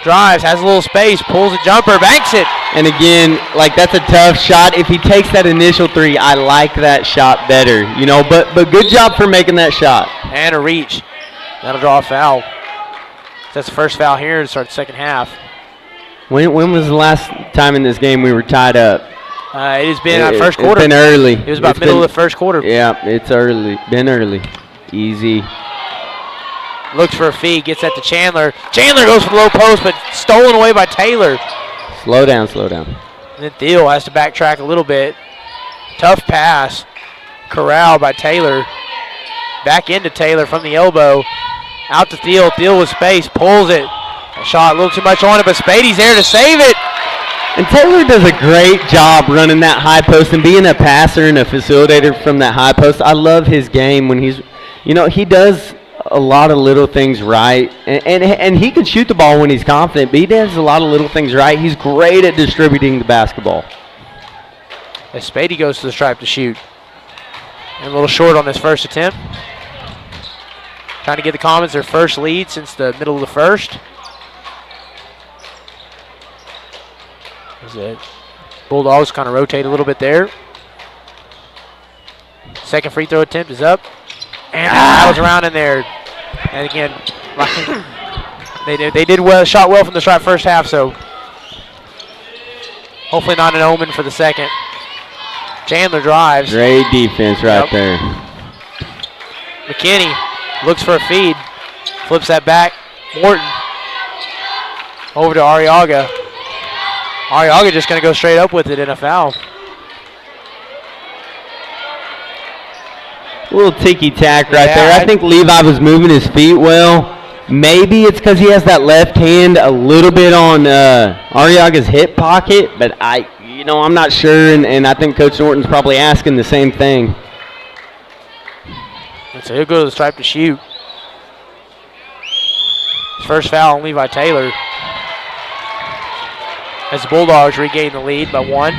Drives, has a little space, pulls a jumper, banks it. And again, that's a tough shot. If he takes that initial 3, I like that shot better. You know, but good job for making that shot. And a reach. That'll draw a foul. That's the first foul here to start the second half. When was the last time in this game we were tied up? It has been first quarter. It's been early. It was about middle of the first quarter. Yeah, it's early. Been early. Easy. Looks for a feed, gets that to Chandler. Chandler goes for the low post, but stolen away by Taylor. Slow down. And then Thiel has to backtrack a little bit. Tough pass. Corral by Taylor. Back into Taylor from the elbow. Out to Thiel. Thiel with space. Pulls it. A shot a little too much on it, but Spady's there to save it. And Taylor does a great job running that high post and being a passer and a facilitator from that high post. I love his game when he's, he does a lot of little things right. And he can shoot the ball when he's confident, but he does a lot of little things right. He's great at distributing the basketball. As Spady goes to the stripe to shoot. And a little short on this first attempt. Trying to get the Comets their first lead since the middle of the first. The Bulldogs kind of rotate a little bit there. Second free throw attempt is up. And rattles around in there. And again, they did well, shot well from the stripe first half, so hopefully not an omen for the second. Chandler drives. Great defense right there. McKinney looks for a feed. Flips that back. Morton over to Arriaga. Arriaga just going to go straight up with it in a foul. A little ticky-tack right there. I think Levi was moving his feet well. Maybe it's because he has that left hand a little bit on Arriaga's hip pocket, but I'm not sure, and I think Coach Norton's probably asking the same thing. So he'll go to the stripe to shoot. First foul on Levi Taylor. As the Bulldogs regain the lead by 1.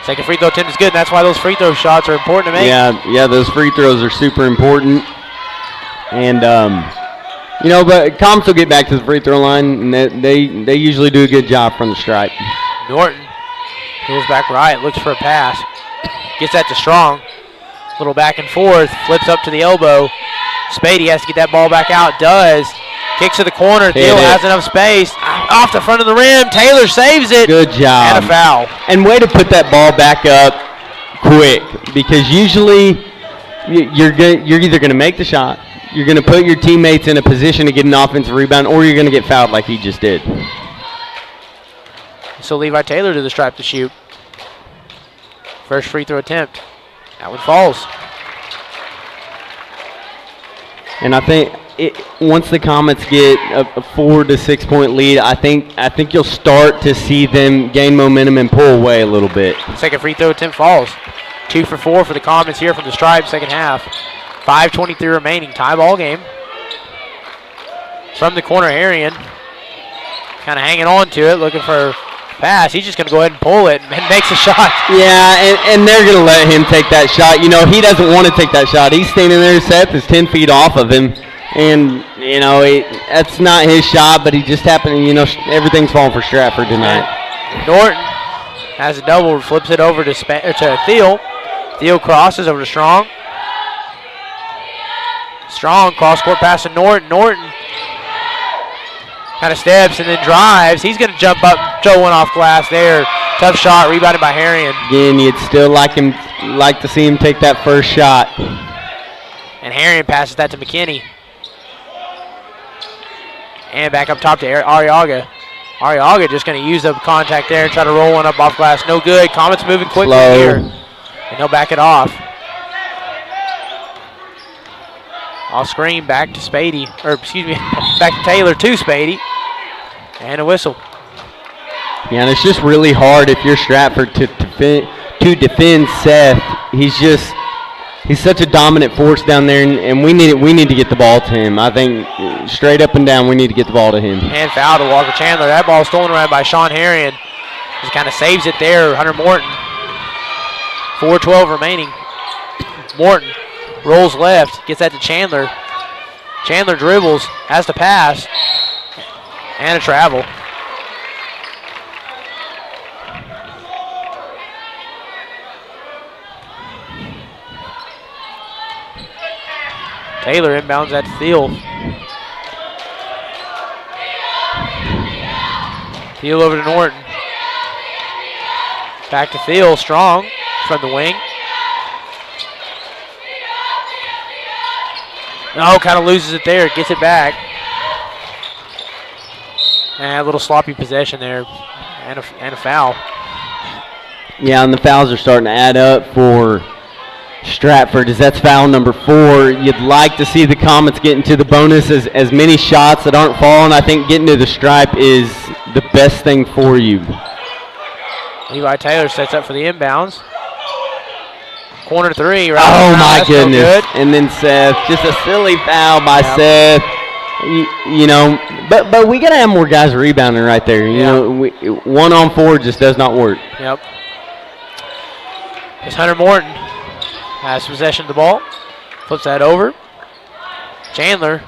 Second free throw attempt is good, and that's why those free throw shots are important to make. Yeah, those free throws are super important. And, but Comets will get back to the free throw line, and they usually do a good job from the stripe. Norton pulls back right, looks for a pass. Gets that to Strong. Little back and forth, flips up to the elbow. Spady has to get that ball back out. Does. Kicks to the corner. Thiel has enough space. Off the front of the rim. Taylor saves it. Good job. And a foul. And way to put that ball back up quick, because usually you're either going to make the shot, you're going to put your teammates in a position to get an offensive rebound, or you're going to get fouled like he just did. So Levi Taylor to the stripe to shoot. First free throw attempt. That one falls. And I think once the Comets get a 4 to 6 point lead, I think you'll start to see them gain momentum and pull away a little bit. Second free throw attempt falls. 2 for 4 for the Comets here from the stripe, second half. 5:23 remaining, tie ball game. From the corner, Arian kind of hanging on to it, looking for a pass. He's just going to go ahead and pull it and makes a shot. Yeah, and they're going to let him take that shot. He doesn't want to take that shot. He's standing there, Seth is 10 feet off of him. And, that's not his shot, but he just happened to, everything's falling for Stratford tonight. Norton has a double, flips it over to Thiel. Thiel crosses over to Strong. Strong cross-court pass to Norton. Norton kind of steps and then drives. He's going to jump up, throw one off glass there. Tough shot, rebounded by Harrion. Again, you'd still like to see him take that first shot. And Harrion passes that to McKinney. And back up top to Arriaga. Arriaga just going to use the contact there and try to roll one up off glass. No good. Comets moving quickly here. And he'll back it off. Off screen, back to Spady. Back to Taylor to Spady. And a whistle. Yeah, and it's just really hard if you're Stratford to defend Seth. He's such a dominant force down there, and we need to get the ball to him. I think straight up and down we need to get the ball to him. And foul to Walker Chandler. That ball stolen around by Sean Harrion. Just kind of saves it there, Hunter Morton. 4:12 remaining. Morton rolls left, gets that to Chandler. Chandler dribbles, has to pass, and a travel. Taylor inbounds that to Thiel. Thiel over to Norton. Back to Thiel, Strong from the wing. Oh, kind of loses it there, gets it back. And a little sloppy possession there, and a foul. Yeah, and the fouls are starting to add up for Stratford, as that's foul number 4. You'd like to see the Comets get into the bonus as many shots that aren't falling. I think getting to the stripe is the best thing for you. Levi Taylor sets up for the inbounds. Corner 3. Right. Oh, my goodness. Good. And then Seth, just a silly foul by Seth. You know, but we got to have more guys rebounding right there. You know, 1-on-4 just does not work. Yep. It's Hunter Morton. Has possession of the ball. Flips that over. Chandler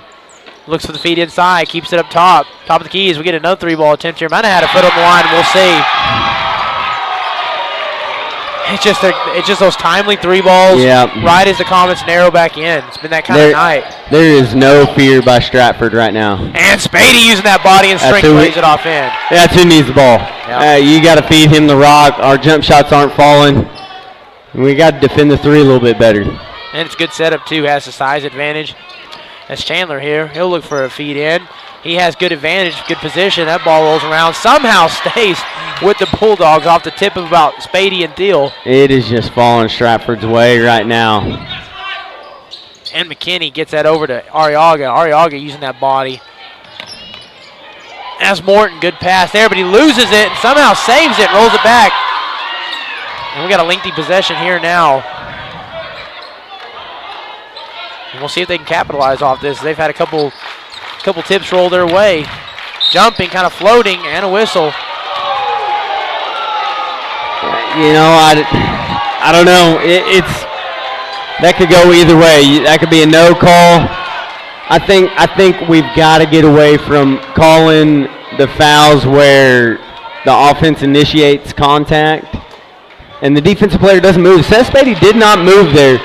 looks for the feed inside. Keeps it up top. Top of the key as we get another 3-ball attempt here. Might have had a foot on the line. We'll see. It's just those timely 3 balls. Right as the Comets narrow back in. It's been that kind of night. There is no fear by Stratford right now. And Spady using that body and strength plays it off in. That's who needs the ball. You got to feed him the rock. Our jump shots aren't falling. We got to defend the 3 a little bit better. And it's good setup, too. Has the size advantage. That's Chandler here. He'll look for a feed in. He has good advantage, good position. That ball rolls around. Somehow stays with the Bulldogs off the tip of about Spady and Thiel. It is just falling Stratford's way right now. And McKinney gets that over to Arriaga. Arriaga using that body. That's Morton. Good pass there, but he loses it and somehow saves it, rolls it back. And we got a lengthy possession here now. And we'll see if they can capitalize off this. They've had a couple tips roll their way. Jumping, kind of floating, and a whistle. You know, I don't know. That could go either way. That could be a no call. I think we've got to get away from calling the fouls where the offense initiates contact and the defensive player doesn't move. Seth Spady did not move there,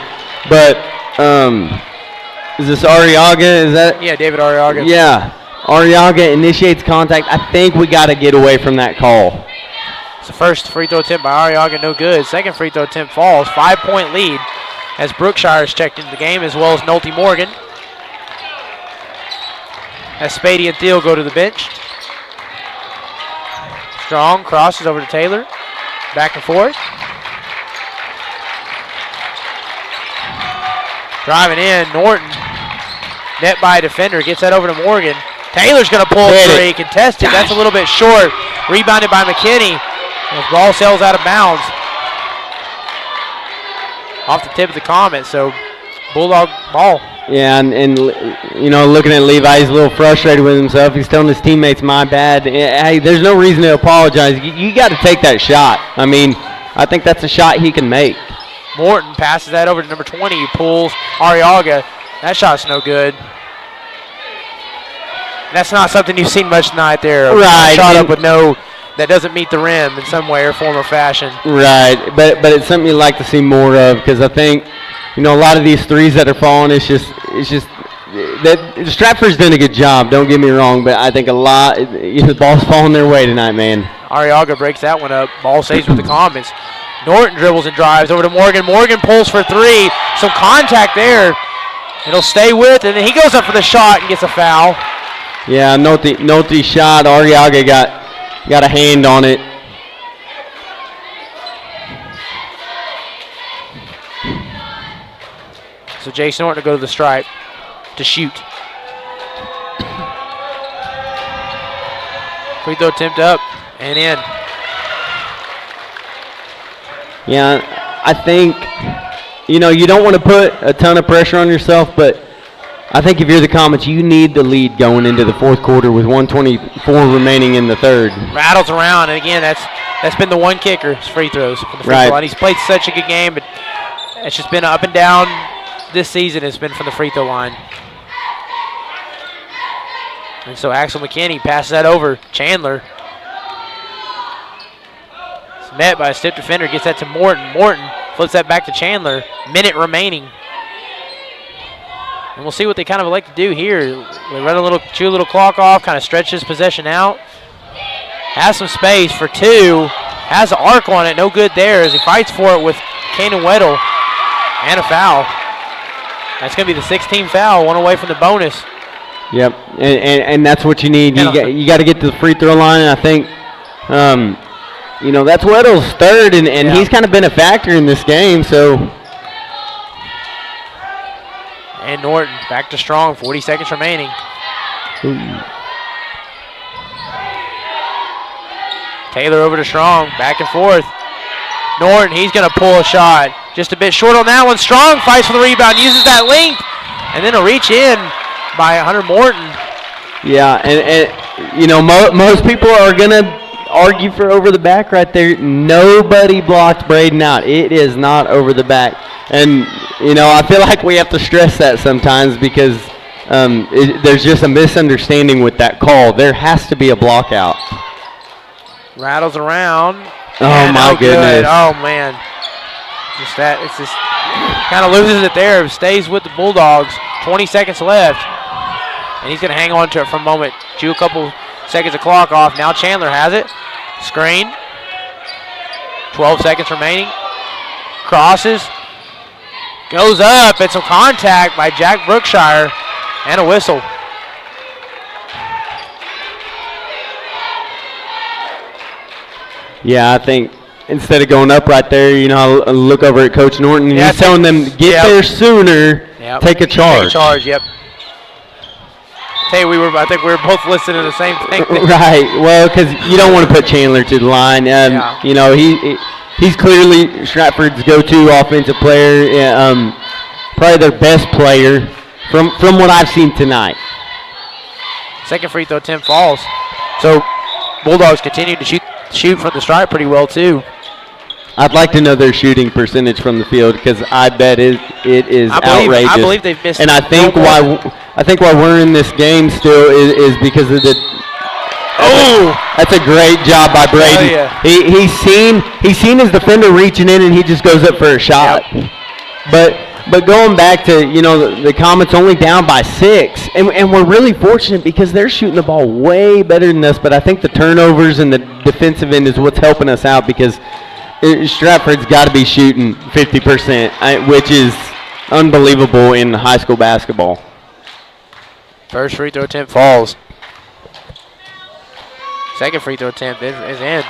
but is this Arriaga? Is that? Yeah, David Arriaga. Yeah, Arriaga initiates contact. I think we got to get away from that call. It's the first free throw attempt by Arriaga, no good. Second free throw attempt falls. 5-point lead as Brookshire is checked into the game, as well as Nolte Morgan. As Spady and Thiel go to the bench. Strong crosses over to Taylor. Back and forth. Driving in, Norton. Net by a defender, gets that over to Morgan. Taylor's going to pull a 3, contested. That's a little bit short. Rebounded by McKinney. The ball sails out of bounds. Off the tip of the Comet, so Bulldog ball. Yeah, and you know, looking at Levi, he's a little frustrated with himself. He's telling his teammates, my bad. Hey, there's no reason to apologize. You got to take that shot. I mean, I think that's a shot he can make. Morton passes that over to number 20. He pulls Arriaga. That shot's no good. That's not something you've seen much tonight there. Right. Shot up with that doesn't meet the rim in some way or form or fashion. Right, but it's something you'd like to see more of, because I think, you know, a lot of these threes that are falling, it's just that Stratford's done a good job, don't get me wrong, but I think a lot, you know, the ball's falling their way tonight, man. Arriaga breaks that one up. Ball stays with the Comets. Norton dribbles and drives over to Morgan. Morgan pulls for 3. Some contact there. It'll stay with, and then he goes up for the shot and gets a foul. Yeah, Nolte shot. Arriaga got a hand on it. So Jason Norton to go to the stripe to shoot. Free throw attempt up and in. Yeah, I think, you know, you don't want to put a ton of pressure on yourself, but I think if you're the Comets, you need the lead going into the fourth quarter with 1:24 remaining in the third. Rattles around, and again, that's been the one kicker, his free throws from the free throw line. He's played such a good game, but it's just been up and down this season. It's been from the free throw line. And so Axel McKinney passes that over. Chandler. It's met by a stiff defender, gets that to Morton. Morton flips that back to Chandler. Minute remaining. And we'll see what they kind of like to do here. They run chew a little clock off, kind of stretch this possession out. Has some space for 2. Has an arc on it, no good there as he fights for it with Kanan Weddle. And a foul. That's going to be the 16th foul, one away from the bonus. Yep, and that's what you need. You got to get to the free throw line, and I think, you know, that's Weddle's third, and he's kind of been a factor in this game, so And Norton back to Strong, 40 seconds remaining. Ooh. Taylor over to Strong, back and forth. Norton, he's going to pull a shot. Just a bit short on that one. Strong fights for the rebound, uses that length, and then a reach in by Hunter Morton. Yeah, and you know, most people are going to argue for over the back right there. Nobody blocked Braden out. It is not over the back. And, you know, I feel like we have to stress that sometimes because there's just a misunderstanding with that call. There has to be a block out. Rattles around. Oh, my goodness. Oh, man. Just that, it's just kind of loses it there. Stays with the Bulldogs. 20 seconds left. And he's going to hang on to it for a moment. Chew a couple seconds of clock off. Now Chandler has it. Screen. 12 seconds remaining. Crosses. Goes up. It's a contact by Jack Brookshire. And a whistle. Yeah, I think instead of going up right there, you know, I look over at Coach Norton and he's telling them, get there sooner, take a charge. Take a charge, yep. Hey, I think we were both listening to the same thing. Right, well, because you don't want to put Chandler to the line. You know, he's clearly Stratford's go-to offensive player, probably their best player from what I've seen tonight. Second free throw attempt falls. So Bulldogs continue to shoot from the stripe pretty well too. I'd like to know their shooting percentage from the field because I bet it is outrageous. I believe they've missed. And I think why we're in this game still is because of the. Oh, that's a great job by Brady. Yeah. He's seen his defender reaching in and he just goes up for a shot. Yep. But going back to, you know, the Comets only down by 6, and we're really fortunate because they're shooting the ball way better than us, but I think the turnovers and the defensive end is what's helping us out because Stratford's got to be shooting 50%, which is unbelievable in high school basketball. First free throw attempt falls. Second free throw attempt is in.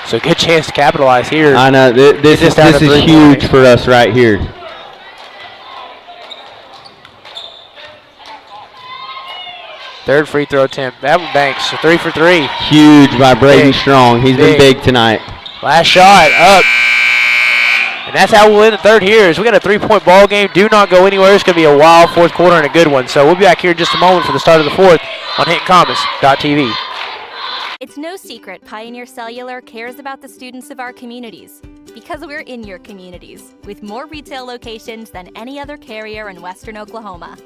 So good chance to capitalize here. I know, this is huge for us right here. Third free throw attempt. That one banks. So 3 for 3. Huge by Braden Strong. He's been big tonight. Last shot up. And that's how we'll end the third here. Is we got a 3-point ball game. Do not go anywhere. It's going to be a wild fourth quarter and a good one. So we'll be back here in just a moment for the start of the fourth on HintonComets.tv. It's no secret Pioneer Cellular cares about the students of our communities because we're in your communities with more retail locations than any other carrier in Western Oklahoma.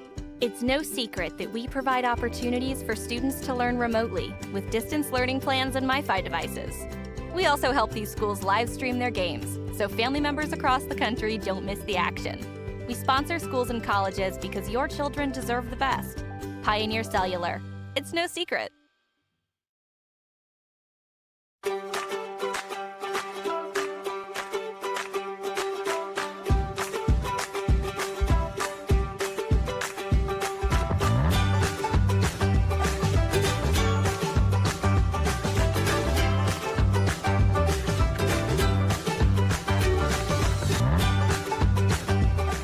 It's no secret that we provide opportunities for students to learn remotely with distance learning plans and MiFi devices. We also help these schools live stream their games, so family members across the country don't miss the action. We sponsor schools and colleges because your children deserve the best. Pioneer Cellular. It's no secret.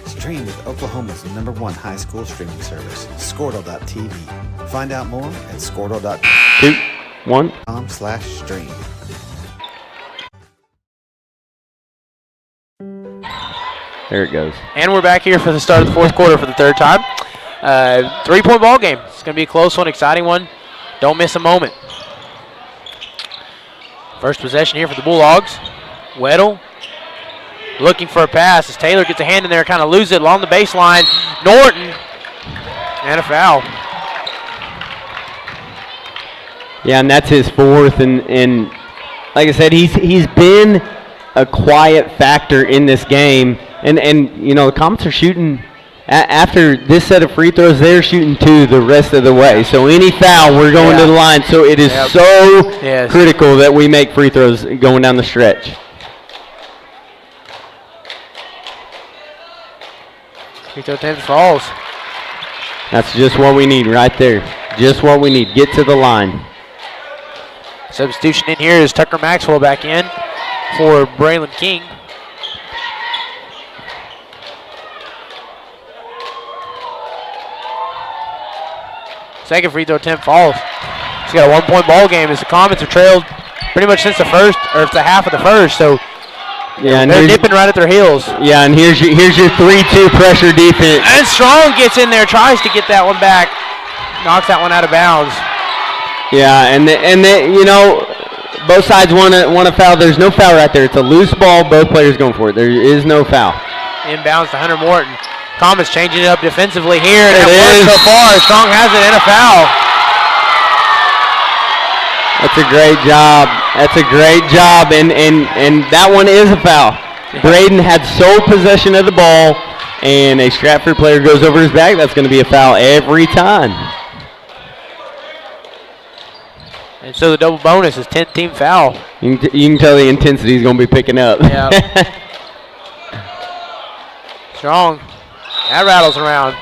Stream with Oklahoma's #1 high school streaming service, Squirtle.tv. Find out more at Squirtle.com/stream. There it goes. And we're back here for the start of the fourth quarter for the third time. 3-point ball game. It's going to be a close one, exciting one. Don't miss a moment. First possession here for the Bulldogs. Weddle looking for a pass as Taylor gets a hand in there, kind of loses it along the baseline. Norton, and a foul. Yeah, and that's his fourth, and like I said, he's been a quiet factor in this game, and you know, the Comets are shooting, after this set of free throws, they're shooting 2 the rest of the way. So any foul, we're going to the line. So it is so critical that we make free throws going down the stretch. Free throw attempt falls. That's just what we need right there. Just what we need. Get to the line. Substitution in here is Tucker Maxwell back in for Braylon King. Second free throw attempt falls. He's got a 1-point ball game as the Comets have trailed pretty much since the first, or it's the half of the first. So yeah, and they're dipping right at their heels. Yeah, and here's your 3-2 pressure defense. And Strong gets in there, tries to get that one back, knocks that one out of bounds. Yeah, and you know, both sides want a foul. There's no foul right there. It's a loose ball. Both players going for it. There is no foul. Inbounds to Hunter Morton. Comets changing it up defensively here, and it works so far. Strong has it and a foul. That's a great job. That's a great job, and that one is a foul. Braden had sole possession of the ball, and a Stratford player goes over his back. That's going to be a foul every time. And so the double bonus is 10th team foul. You can tell the intensity is going to be picking up. Yeah. Strong. That rattles around.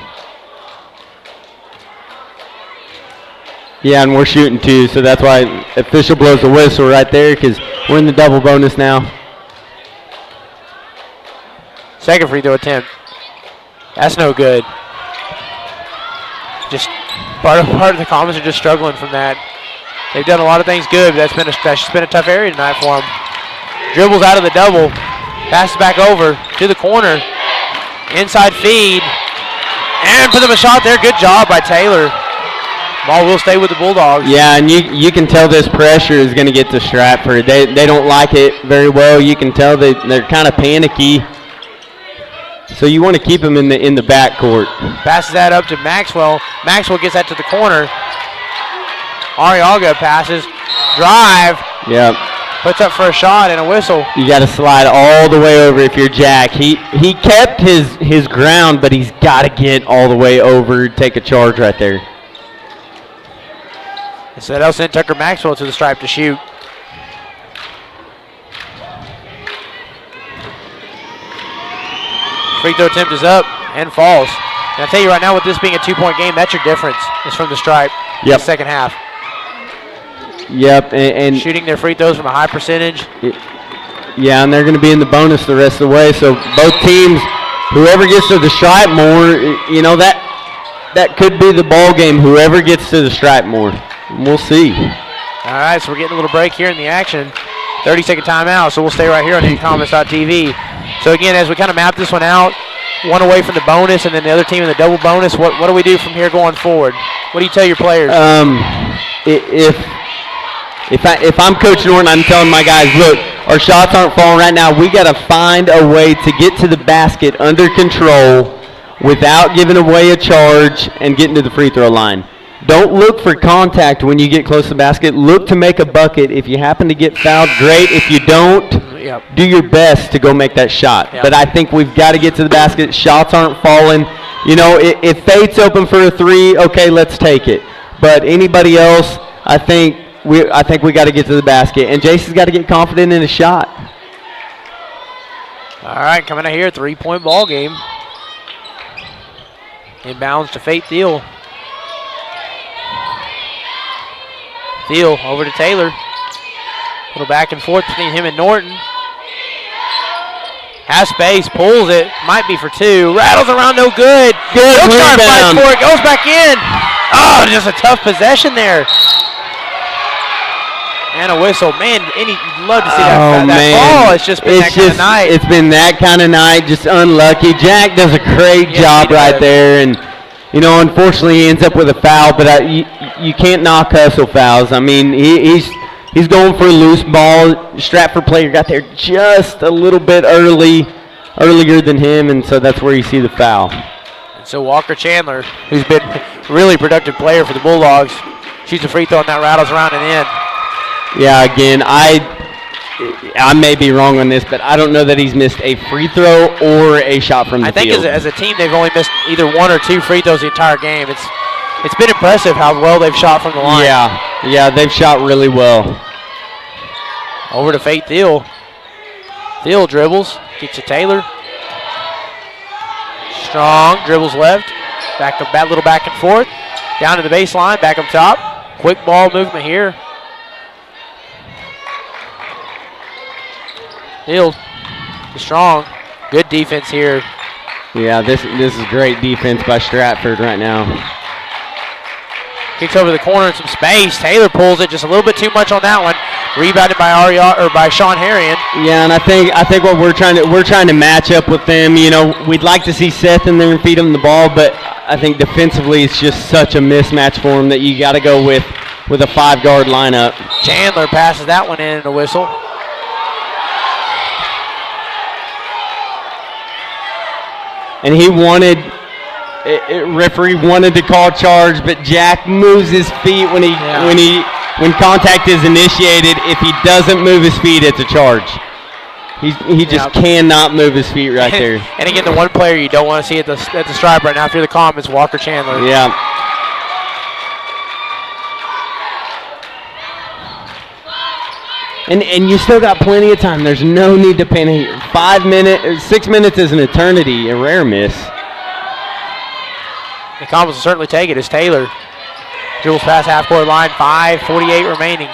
Yeah, and we're shooting too, so that's why official blows the whistle right there because we're in the double bonus now. Second free throw attempt. That's no good. Just part of the Comets are just struggling from that. They've done a lot of things good, but that's just been a tough area tonight for them. Dribbles out of the double. Passes back over to the corner. Inside feed. And for the shot there. Good job by Taylor. Ball will stay with the Bulldogs. Yeah, and you can tell this pressure is going to get to Stratford. They don't like it very well. You can tell they're kind of panicky. So you want to keep them in the backcourt. Passes that up to Maxwell. Maxwell gets that to the corner. Arriaga passes. Drive. Yep. Puts up for a shot and a whistle. You got to slide all the way over if you're Jack. He kept his ground, but he's got to get all the way over, take a charge right there. So that'll send Tucker Maxwell to the stripe to shoot. Free throw attempt is up and falls. And I'll tell you right now, with this being a 2-point game, that's your difference. It's from the stripe in the second half. Yep, and shooting their free throws from a high percentage. Yeah, and they're going to be in the bonus the rest of the way. So both teams, whoever gets to the stripe more, you know, that could be the ball game. Whoever gets to the stripe more, we'll see. All right, so we're getting a little break here in the action. 30-second timeout, so we'll stay right here on Comets.tv. So again, as we kind of map this one out, one away from the bonus, and then the other team in the double bonus. What do we do from here going forward? What do you tell your players? If I'm Coach Norton, I'm telling my guys, look, our shots aren't falling right now. We got to find a way to get to the basket under control without giving away a charge and getting to the free throw line. Don't look for contact when you get close to the basket. Look to make a bucket. If you happen to get fouled, great. If you don't, do your best to go make that shot. But I think we've got to get to the basket. Shots aren't falling. You know, if Fate's open for a three, okay, let's take it. But anybody else, I think we got to get to the basket. And Jason's got to get confident in his shot. All right, coming out here, 3-point ball game. Inbounds to Fate Thiel. Thiel over to Taylor. A little back and forth between him and Norton. Has space, pulls it, might be for two. Rattles around, no good. Good rebound. Fight for it, goes back in. Oh, just a tough possession there. And a whistle. Man, love to see that ball. It's just been that kind of night. It's been that kind of night, just unlucky. Jack does a great job right there. And, you know, unfortunately he ends up with a foul, but you can't knock hustle fouls. I mean, he's going for a loose ball. Stratford player got there just a little bit earlier than him, and so that's where you see the foul. And so Walker Chandler, who's been a really productive player for the Bulldogs, shoots a free throw and that rattles around and in. Yeah, again, I may be wrong on this, but I don't know that he's missed a free throw or a shot from the field. I think as a team they've only missed either one or two free throws the entire game. It's been impressive how well they've shot from the line. Yeah, they've shot really well. Over to Fate Thiel. Thiel dribbles, gets to Taylor. Strong, dribbles left. That little back and forth. Down to the baseline, back up top. Quick ball movement here. Thiel, Strong. Good defense here. Yeah, this is great defense by Stratford right now. Kicks over the corner in some space. Taylor pulls it just a little bit too much on that one. Rebounded by Sean Harrion. Yeah, and I think what we're trying to match up with them. You know, we'd like to see Seth in there and feed him the ball, but I think defensively it's just such a mismatch for him that you got to go with a 5-guard lineup. Chandler passes that one in and a whistle. And referee wanted to call charge, but Jack moves his feet when contact is initiated. If he doesn't move his feet, it's a charge. He just cannot move his feet right there. And again, the one player you don't want to see at the stripe right now, if you're the Comets, Walker Chandler. Yeah. And you still got plenty of time. There's no need to panic. 6 minutes is an eternity, a rare miss. The Comets will certainly take it as Taylor dribbles past half-court line, 5:48 remaining.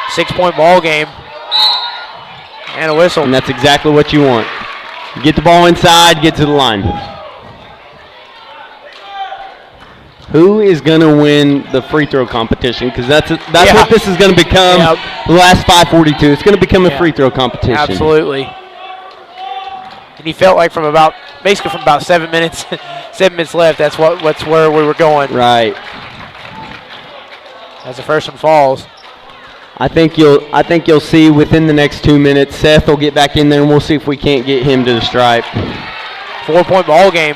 6-point ball game. And a whistle. And that's exactly what you want. Get the ball inside, get to the line. Who is going to win the free throw competition? Because that's what this is going to become. Yep. The last 5:42. It's going to become a free throw competition. Absolutely. And he felt like from about 7 minutes, 7 minutes left. That's where we were going. Right. As the first one falls. I think you'll see within the next 2 minutes, Seth will get back in there, and we'll see if we can't get him to the stripe. 4-point ball game.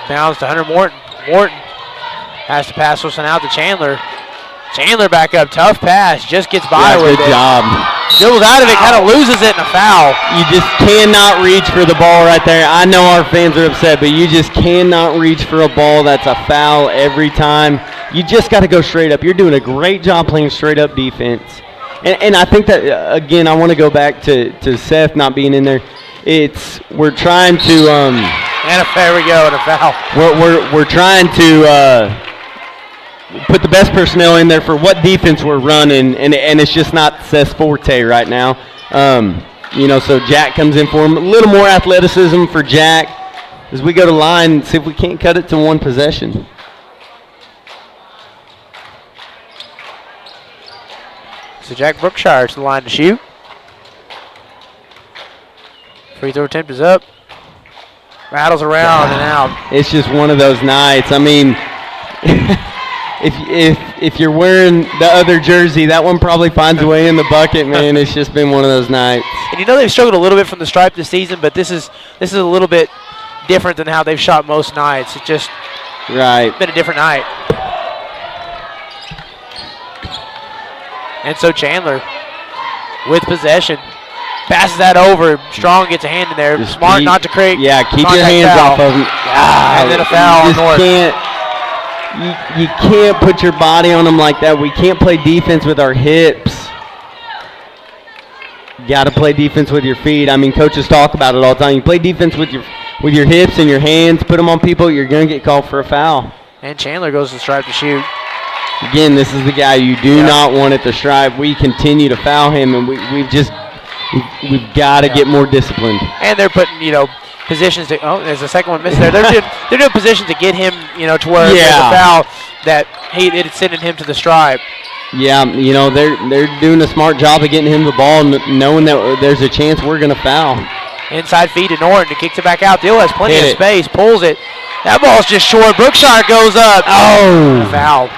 Bounce to Hunter Morton. Morton has to pass this one out to Chandler. Chandler back up. Tough pass. Just gets by with it. Good job. Dribbles out of it. Kind of loses it in a foul. You just cannot reach for the ball right there. I know our fans are upset, but you just cannot reach for a ball. That's a foul every time. You just got to go straight up. You're doing a great job playing straight up defense. And I think that, again, I want to go back to Seth not being in there. We're trying to and there we go, and a foul. We're trying to put the best personnel in there for what defense we're running, and it's just not Seth's forte right now. So Jack comes in for him. A little more athleticism for Jack as we go to line and see if we can't cut it to one possession. So Jack Brookshire to the line to shoot. Free throw attempt is up. Rattles around and out. It's just one of those nights. I mean, if you're wearing the other jersey, that one probably finds a way in the bucket, man. It's just been one of those nights. And they've struggled a little bit from the stripe this season, but this is a little bit different than how they've shot most nights. It's just been a different night. And so Chandler with possession. Passes that over. Strong gets a hand in there. Just Smart not to create. Yeah, keep your hands off of him. And then a foul on North. You can't put your body on them like that. We can't play defense with our hips. You got to play defense with your feet. I mean, coaches talk about it all the time. You play defense with your hips and your hands. Put them on people. You're going to get called for a foul. And Chandler goes to the stripe to shoot. Again, this is the guy you do not want at the stripe. We continue to foul him, and we've got to get more disciplined. And they're putting, positions to. Oh, there's a second one missed there. They're doing positions to get him, to where there's a foul that it's sending him to the stripe. Yeah, they're doing a smart job of getting him the ball, knowing that there's a chance we're going to foul. Inside feed to Norton. He kicks it back out. Dill has plenty of space. Pulls it. That ball's just short. Brookshire goes up. Oh, foul.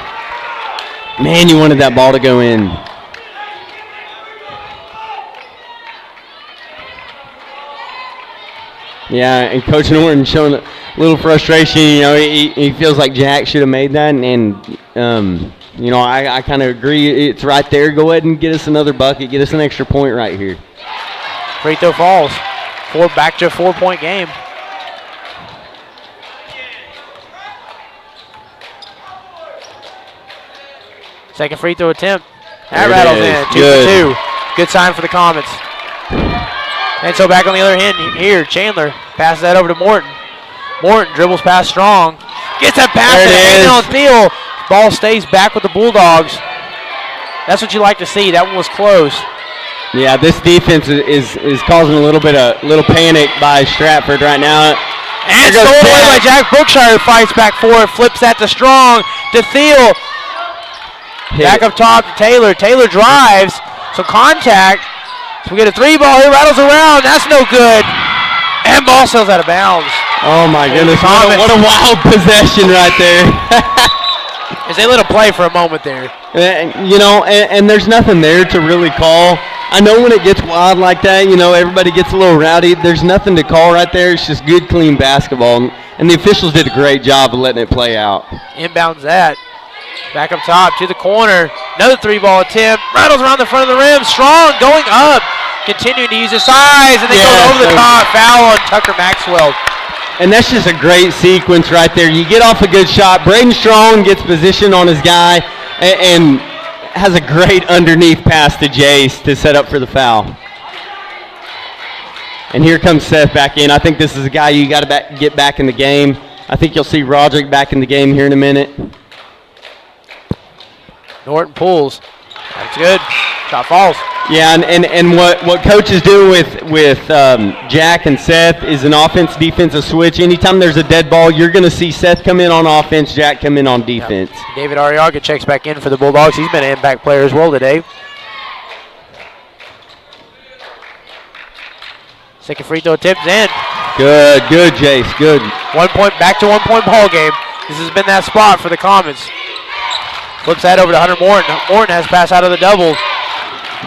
Man, you wanted that ball to go in. Yeah, and Coach Norton showing a little frustration. He feels like Jack should have made that, and I kind of agree. It's right there. Go ahead and get us another bucket. Get us an extra point right here. Free throw falls. Back to a 4-point game. Second free throw attempt. That rattles in. 2 for 2. Good sign for the Comets. And so back on the other end here, Chandler passes that over to Morton. Morton dribbles past Strong. Gets that pass and on steal. Ball stays back with the Bulldogs. That's what you like to see. That one was close. Yeah, this defense is causing a little panic by Stratford right now. And stolen away by Jack Brookshire, who fights back for it, flips that to Strong, to Thiel. Back up top to Taylor. Taylor drives, some contact. So we get a 3 ball here, rattles around, that's no good. And ball sails out of bounds. Oh my goodness, what a wild possession right there. As they let him play for a moment there. You know, and there's nothing there to really call. I know when it gets wild like that, you know, everybody gets a little rowdy. There's nothing to call right there. It's just good, clean basketball. And the officials did a great job of letting it play out. Inbounds that. Back up top to the corner. Another 3 ball attempt. Rattles around the front of the rim. Strong going up. Continuing to use his size. And then goes over the top. Foul on Tucker Maxwell. And that's just a great sequence right there. You get off a good shot. Braden Strong gets position on his guy and has a great underneath pass to Jace to set up for the foul. And here comes Seth back in. I think this is a guy you got to get back in the game. I think you'll see Roderick back in the game here in a minute. Norton pulls. That's good. Shot falls. Yeah, and what coaches do with Jack and Seth is an offense-defensive switch. Anytime there's a dead ball, you're going to see Seth come in on offense, Jack come in on defense. Yep. David Arriaga checks back in for the Bulldogs. He's been an impact player as well today. Second free throw tips in. Good, Jace, good. 1 point, back to 1 point ball game. This has been that spot for the Comets. Flips that over to Hunter Morton. Morton has passed out of the double.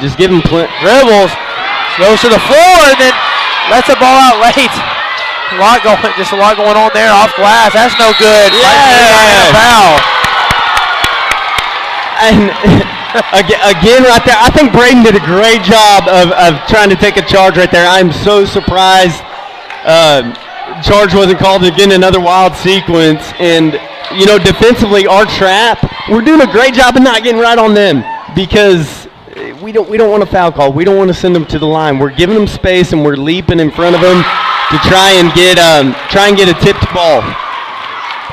Just give him dribbles, goes to the floor, and then lets the ball out late. Just a lot going on there off glass. That's no good. Yeah. Foul. And again, right there, I think Braden did a great job of trying to take a charge right there. I'm so surprised charge wasn't called again. Another wild sequence, and you know, defensively, our trap, we're doing a great job of not getting right on them because we don't want a foul call. We don't want to send them to the line. We're giving them space and we're leaping in front of them to try and get a tipped ball.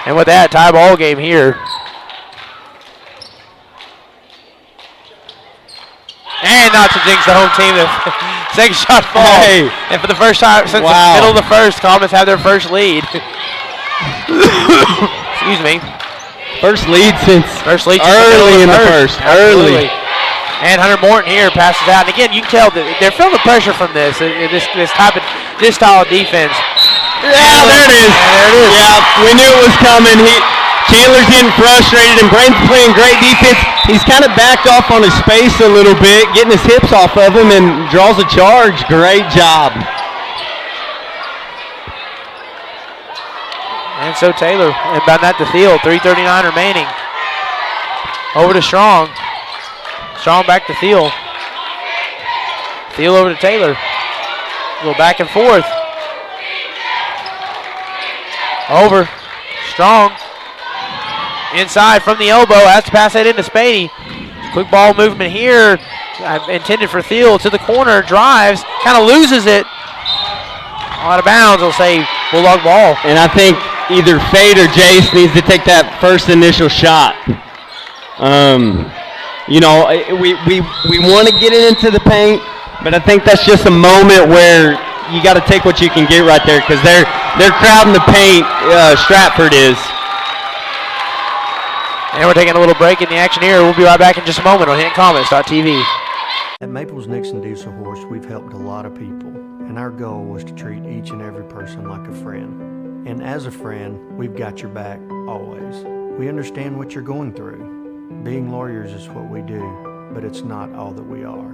And with that, tie ball game here. And not to jinx the home team. The second shot falls. Hey. And for the first time since the middle of the first, Comets have their first lead. Excuse me. First lead since early in the first. Early. And Hunter Morton here passes out. And again, you can tell that they're feeling the pressure from this style of defense. Yeah, there it is. Yeah, we knew it was coming. Chandler's getting frustrated, and Braden's playing great defense. He's kind of backed off on his space a little bit, getting his hips off of him, and draws a charge. Great job. And so Taylor inbound that to Thiel. 3:39 remaining. Over to Strong. Strong back to Thiel. Thiel over to Taylor. A little back and forth. Over. Strong. Inside from the elbow. Has to pass that into Spady. Quick ball movement here. Intended for Thiel to the corner. Drives. Kind of loses it. Out of bounds. They'll say Bulldog ball. And I think either Fade or Jace needs to take that first initial shot. You know, we want to get it into the paint, but I think that's just a moment where you got to take what you can get right there because they're crowding the paint. Stratford is. And we're taking a little break in the action here. We'll be right back in just a moment on HintComets.tv. At Maples Nixon Diesel Horse, we've helped a lot of people, and our goal was to treat each and every person like a friend. And as a friend, we've got your back always. We understand what you're going through. Being lawyers is what we do, but it's not all that we are.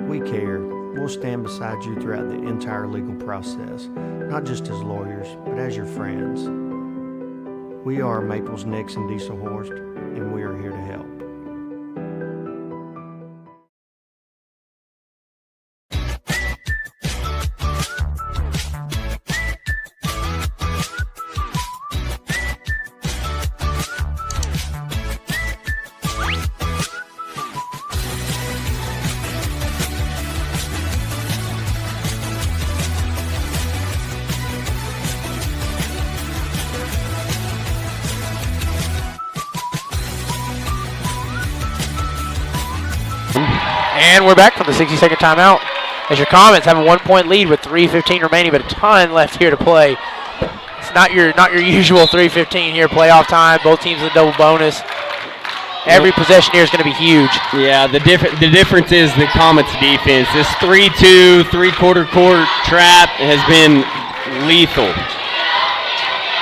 We care. We'll stand beside you throughout the entire legal process, not just as lawyers, but as your friends. We are Maples Nixon Diesel Horse, and we are here to help. And we're back from the 60-second timeout as your Comets have a 1 point lead with 3:15 remaining, but a ton left here to play. It's not your usual 3:15 here, playoff time. Both teams with a double bonus. Every possession here is going to be huge. Yeah, the difference is the Comets' defense. This 3-2, three-quarter court trap has been lethal.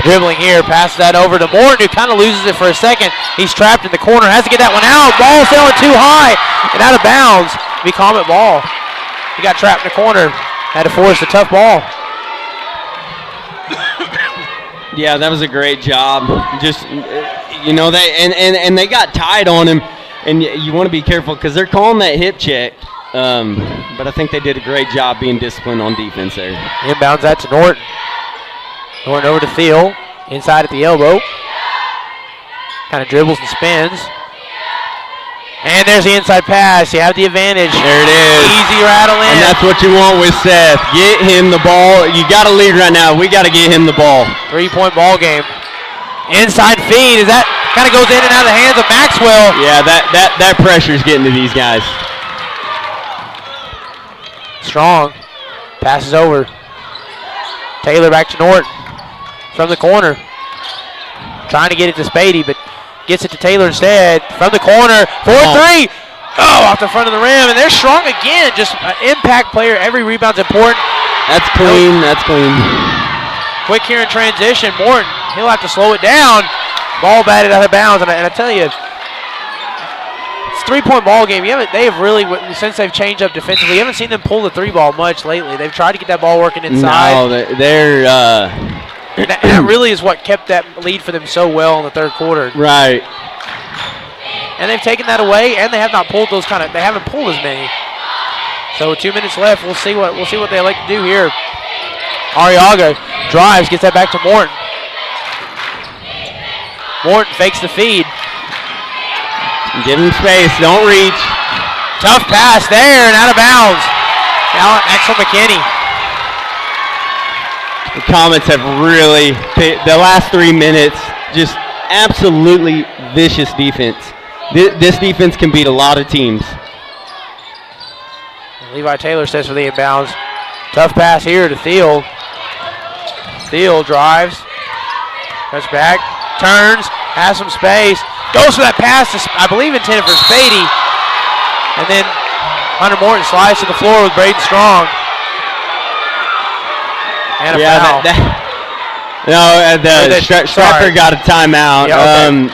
Dribbling here, passes that over to Morton, who kind of loses it for a second. He's trapped in the corner, has to get that one out. Ball sailing too high and out of bounds. Be Comet ball. He got trapped in the corner, had to force a tough ball. Yeah, that was a great job. Just, you know, they got tied on him, and you want to be careful because they're calling that hip check. But I think they did a great job being disciplined on defense there. Inbounds that to Norton. Norton over to Thiel, inside at the elbow. Kind of dribbles and spins. And there's the inside pass. You have the advantage. There it is. Easy rattle in. And that's what you want with Seth. Get him the ball. You got a lead right now. We got to get him the ball. 3-point ball game. Inside feed. That kind of goes in and out of the hands of Maxwell. Yeah, that pressure's getting to these guys. Strong. Passes over. Taylor back to Norton. From the corner. Trying to get it to Spady, but gets it to Taylor instead. From the corner. 4-3. Oh, off the front of the rim. And they're strong again. Just an impact player. Every rebound's important. That's clean. That's clean. Quick here in transition. Morton, he'll have to slow it down. Ball batted out of bounds. And I tell you, it's a 3-point ball game. They have really, since they've changed up defensively, you haven't seen them pull the 3-ball much lately. They've tried to get that ball working inside. No, they're that really is what kept that lead for them so well in the third quarter. Right. And they've taken that away, and they have not pulled those they haven't pulled as many. So 2 minutes left. We'll see what they like to do here. Arriaga drives, gets that back to Morton. Morton fakes the feed. Give him space. Don't reach. Tough pass there and out of bounds. Now Axel McKinney. The Comets have really, the last 3 minutes, just absolutely vicious defense. This defense can beat a lot of teams. Levi Taylor says for the inbounds. Tough pass here to Thiel. Thiel drives. Cuts back. Turns. Has some space. Goes for that pass, I believe intended for Spady. And then Hunter Morton slides to the floor with Braden Strong. And a foul. Stratford got a timeout.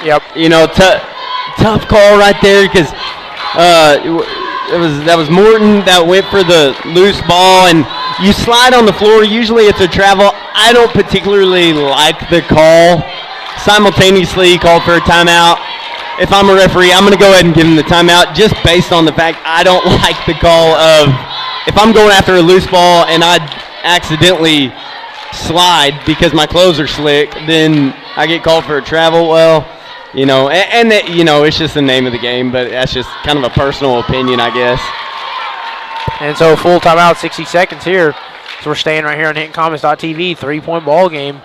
Yep. You know, tough call right there because that was Morton that went for the loose ball, and you slide on the floor. Usually it's a travel. I don't particularly like the call. Simultaneously called for a timeout. If I'm a referee, I'm going to go ahead and give him the timeout just based on the fact I don't like the call of if I'm going after a loose ball and I accidentally slide because my clothes are slick, then I get called for a travel. Well, you know, and you know, it's just the name of the game, but that's just kind of a personal opinion, I guess. And so full timeout, 60 seconds here. So we're staying right here on HintonComets.tv, 3-point ball game.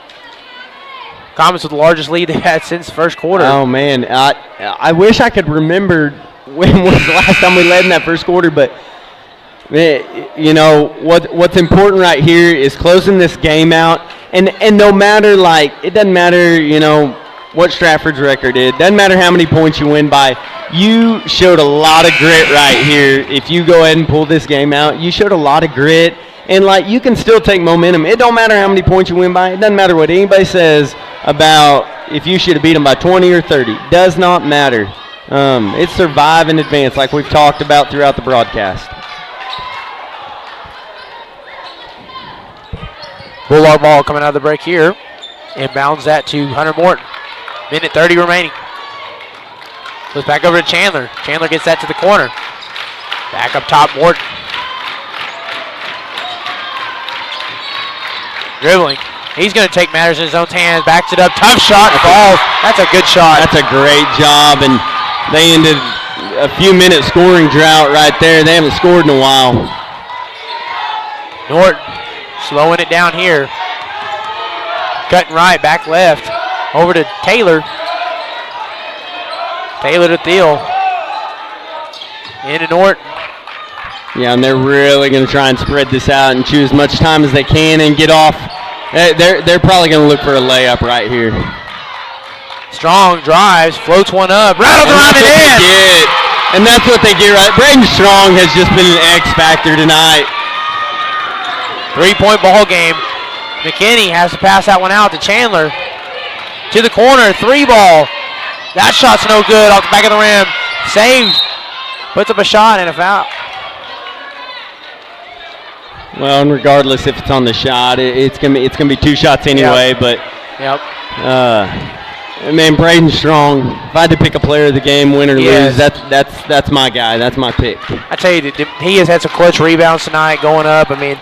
Comets with the largest lead they've had since the first quarter. Oh, man. I wish I could remember when was the last time we led in that first quarter, but you know, what's important right here is closing this game out. And no matter, like, it doesn't matter, you know, what Stratford's record is. Doesn't matter how many points you win by. You showed a lot of grit right here. If you go ahead and pull this game out, you showed a lot of grit. And, like, you can still take momentum. It don't matter how many points you win by. It doesn't matter what anybody says about if you should have beat them by 20 or 30. Does not matter. It's survive and advance like we've talked about throughout the broadcast. Bulldog ball coming out of the break here. Inbounds that to Hunter Morton. Minute 30 remaining. Goes back over to Chandler. Chandler gets that to the corner. Back up top, Morton. Dribbling. He's going to take matters in his own hands. Backs it up. Tough shot. Falls. That's a good shot. That's a great job. And they ended a few-minute scoring drought right there. They haven't scored in a while. Norton slowing it down here. Cutting right. Back left. Over to Taylor. Taylor to Thiel. Into Norton. Yeah, and they're really going to try and spread this out and chew as much time as they can and get off They're probably going to look for a layup right here. Strong drives, floats one up, rattles around and in. And that's what they get right. Braden Strong has just been an X factor tonight. 3-point ball game. McKinney has to pass that one out to Chandler. To the corner, 3-ball. That shot's no good off the back of the rim. Saved. Puts up a shot and a foul. Well, and regardless if it's on the shot, it's gonna be 2 shots anyway. Yep. But Yep. Braden Strong. If I had to pick a player of the game, win or lose, that's my guy. That's my pick. I tell you, he has had some clutch rebounds tonight, going up. I mean,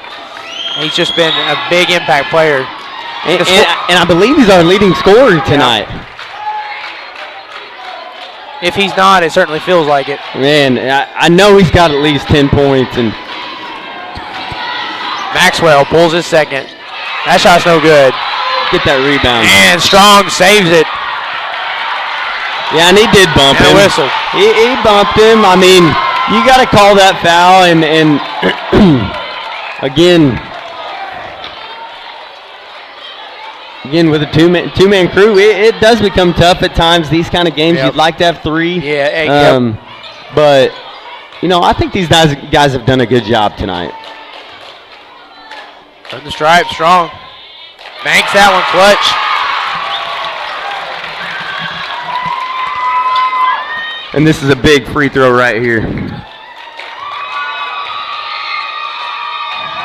he's just been a big impact player. And I believe he's our leading scorer tonight. Yeah. If he's not, it certainly feels like it. Man, I know he's got at least 10 points. And Maxwell pulls his second. That shot's no good. Get that rebound. And Strong saves it. Yeah, and he did bump him. And a whistle. He bumped him. I mean, you got to call that foul. And again, with a two-man crew, it does become tough at times. These kind of games, Yep. you'd like to have 3. Yeah. But, I think these guys have done a good job tonight. From the stripe, Strong. Banks that one, clutch. And this is a big free throw right here.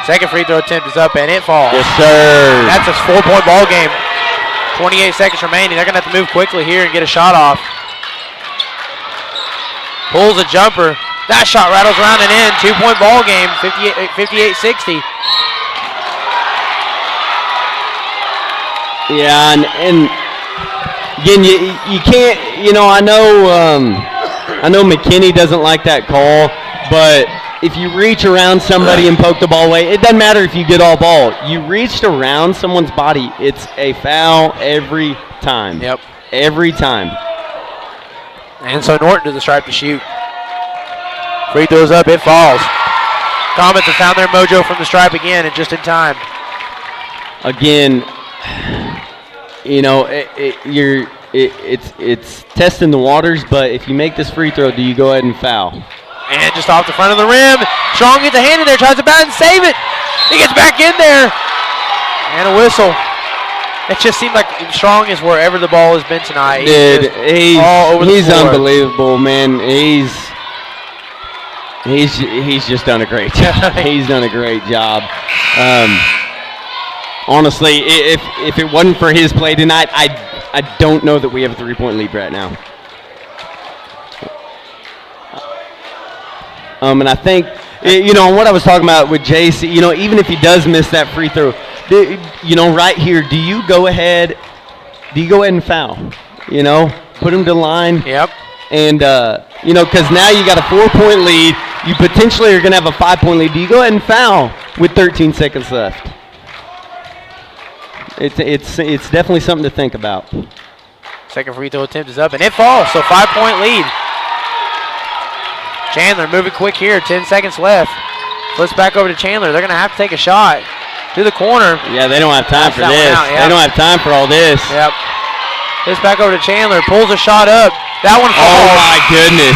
Second free throw attempt is up, and it falls. Yes, sir. That's a 4-point ball game. 28 seconds remaining. They're going to have to move quickly here and get a shot off. Pulls a jumper. That shot rattles around and in. 2-point ball game, 58-60. Yeah, and again, you can't. I know McKinney doesn't like that call, but if you reach around somebody and poke the ball away, it doesn't matter if you get all ball. You reached around someone's body, it's a foul every time. Yep. Every time. And so Norton to the stripe to shoot. Free throws up, it falls. Comets have found their mojo from the stripe again, and just in time. Again, it's testing the waters, but if you make this free throw, do you go ahead and foul? And just off the front of the rim, Strong gets a hand in there, tries to bat and save it. He gets back in there. And a whistle. It just seemed like Strong is wherever the ball has been tonight. He's all over the floor. Unbelievable, man. He's just done a great job. He's done a great job. Honestly, if it wasn't for his play tonight, I don't know that we have a 3-point lead right now. And I think, what I was talking about with JC, even if he does miss that free throw, right here, do you go ahead and foul? Put him to the line. Yep. And, because now you got a 4-point lead, you potentially are going to have a 5-point lead. Do you go ahead and foul with 13 seconds left? It's definitely something to think about. Second free throw attempt is up, and it falls, so 5-point lead. Chandler moving quick here, 10 seconds left. Flips back over to Chandler. They're going to have to take a shot to the corner. Yeah, they don't have time for this. They don't have time for all this. Yep. Flips back over to Chandler, pulls a shot up. That one falls. Oh, my goodness.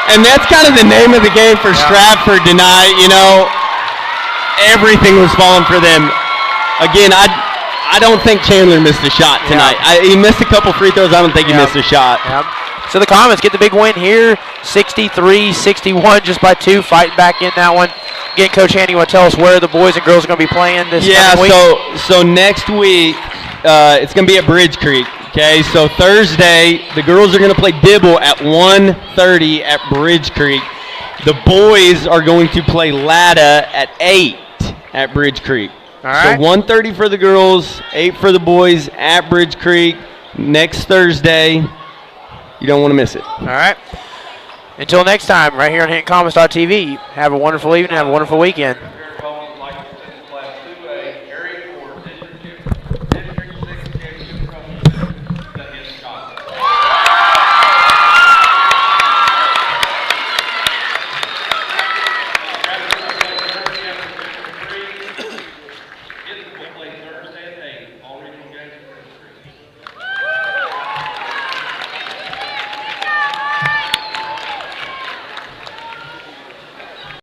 And that's kind of the name of the game for Stratford tonight. Everything was falling for them. Again, I don't think Chandler missed a shot tonight. He missed a couple free throws. I don't think he missed a shot. Yep. So the Comets get the big win here, 63-61, just by 2, fighting back in that one. Again, Coach Handy, you want to tell us where the boys and girls are going to be playing this week? So next week, it's going to be at Bridge Creek. Okay, so Thursday, the girls are going to play Dibble at 1:30 at Bridge Creek. The boys are going to play Latta at 8 at Bridge Creek. All right. So 1:30 for the girls, 8 for the boys at Bridge Creek next Thursday. You don't want to miss it. All right. Until next time, right here on HintonComets.tv, have a wonderful evening, have a wonderful weekend.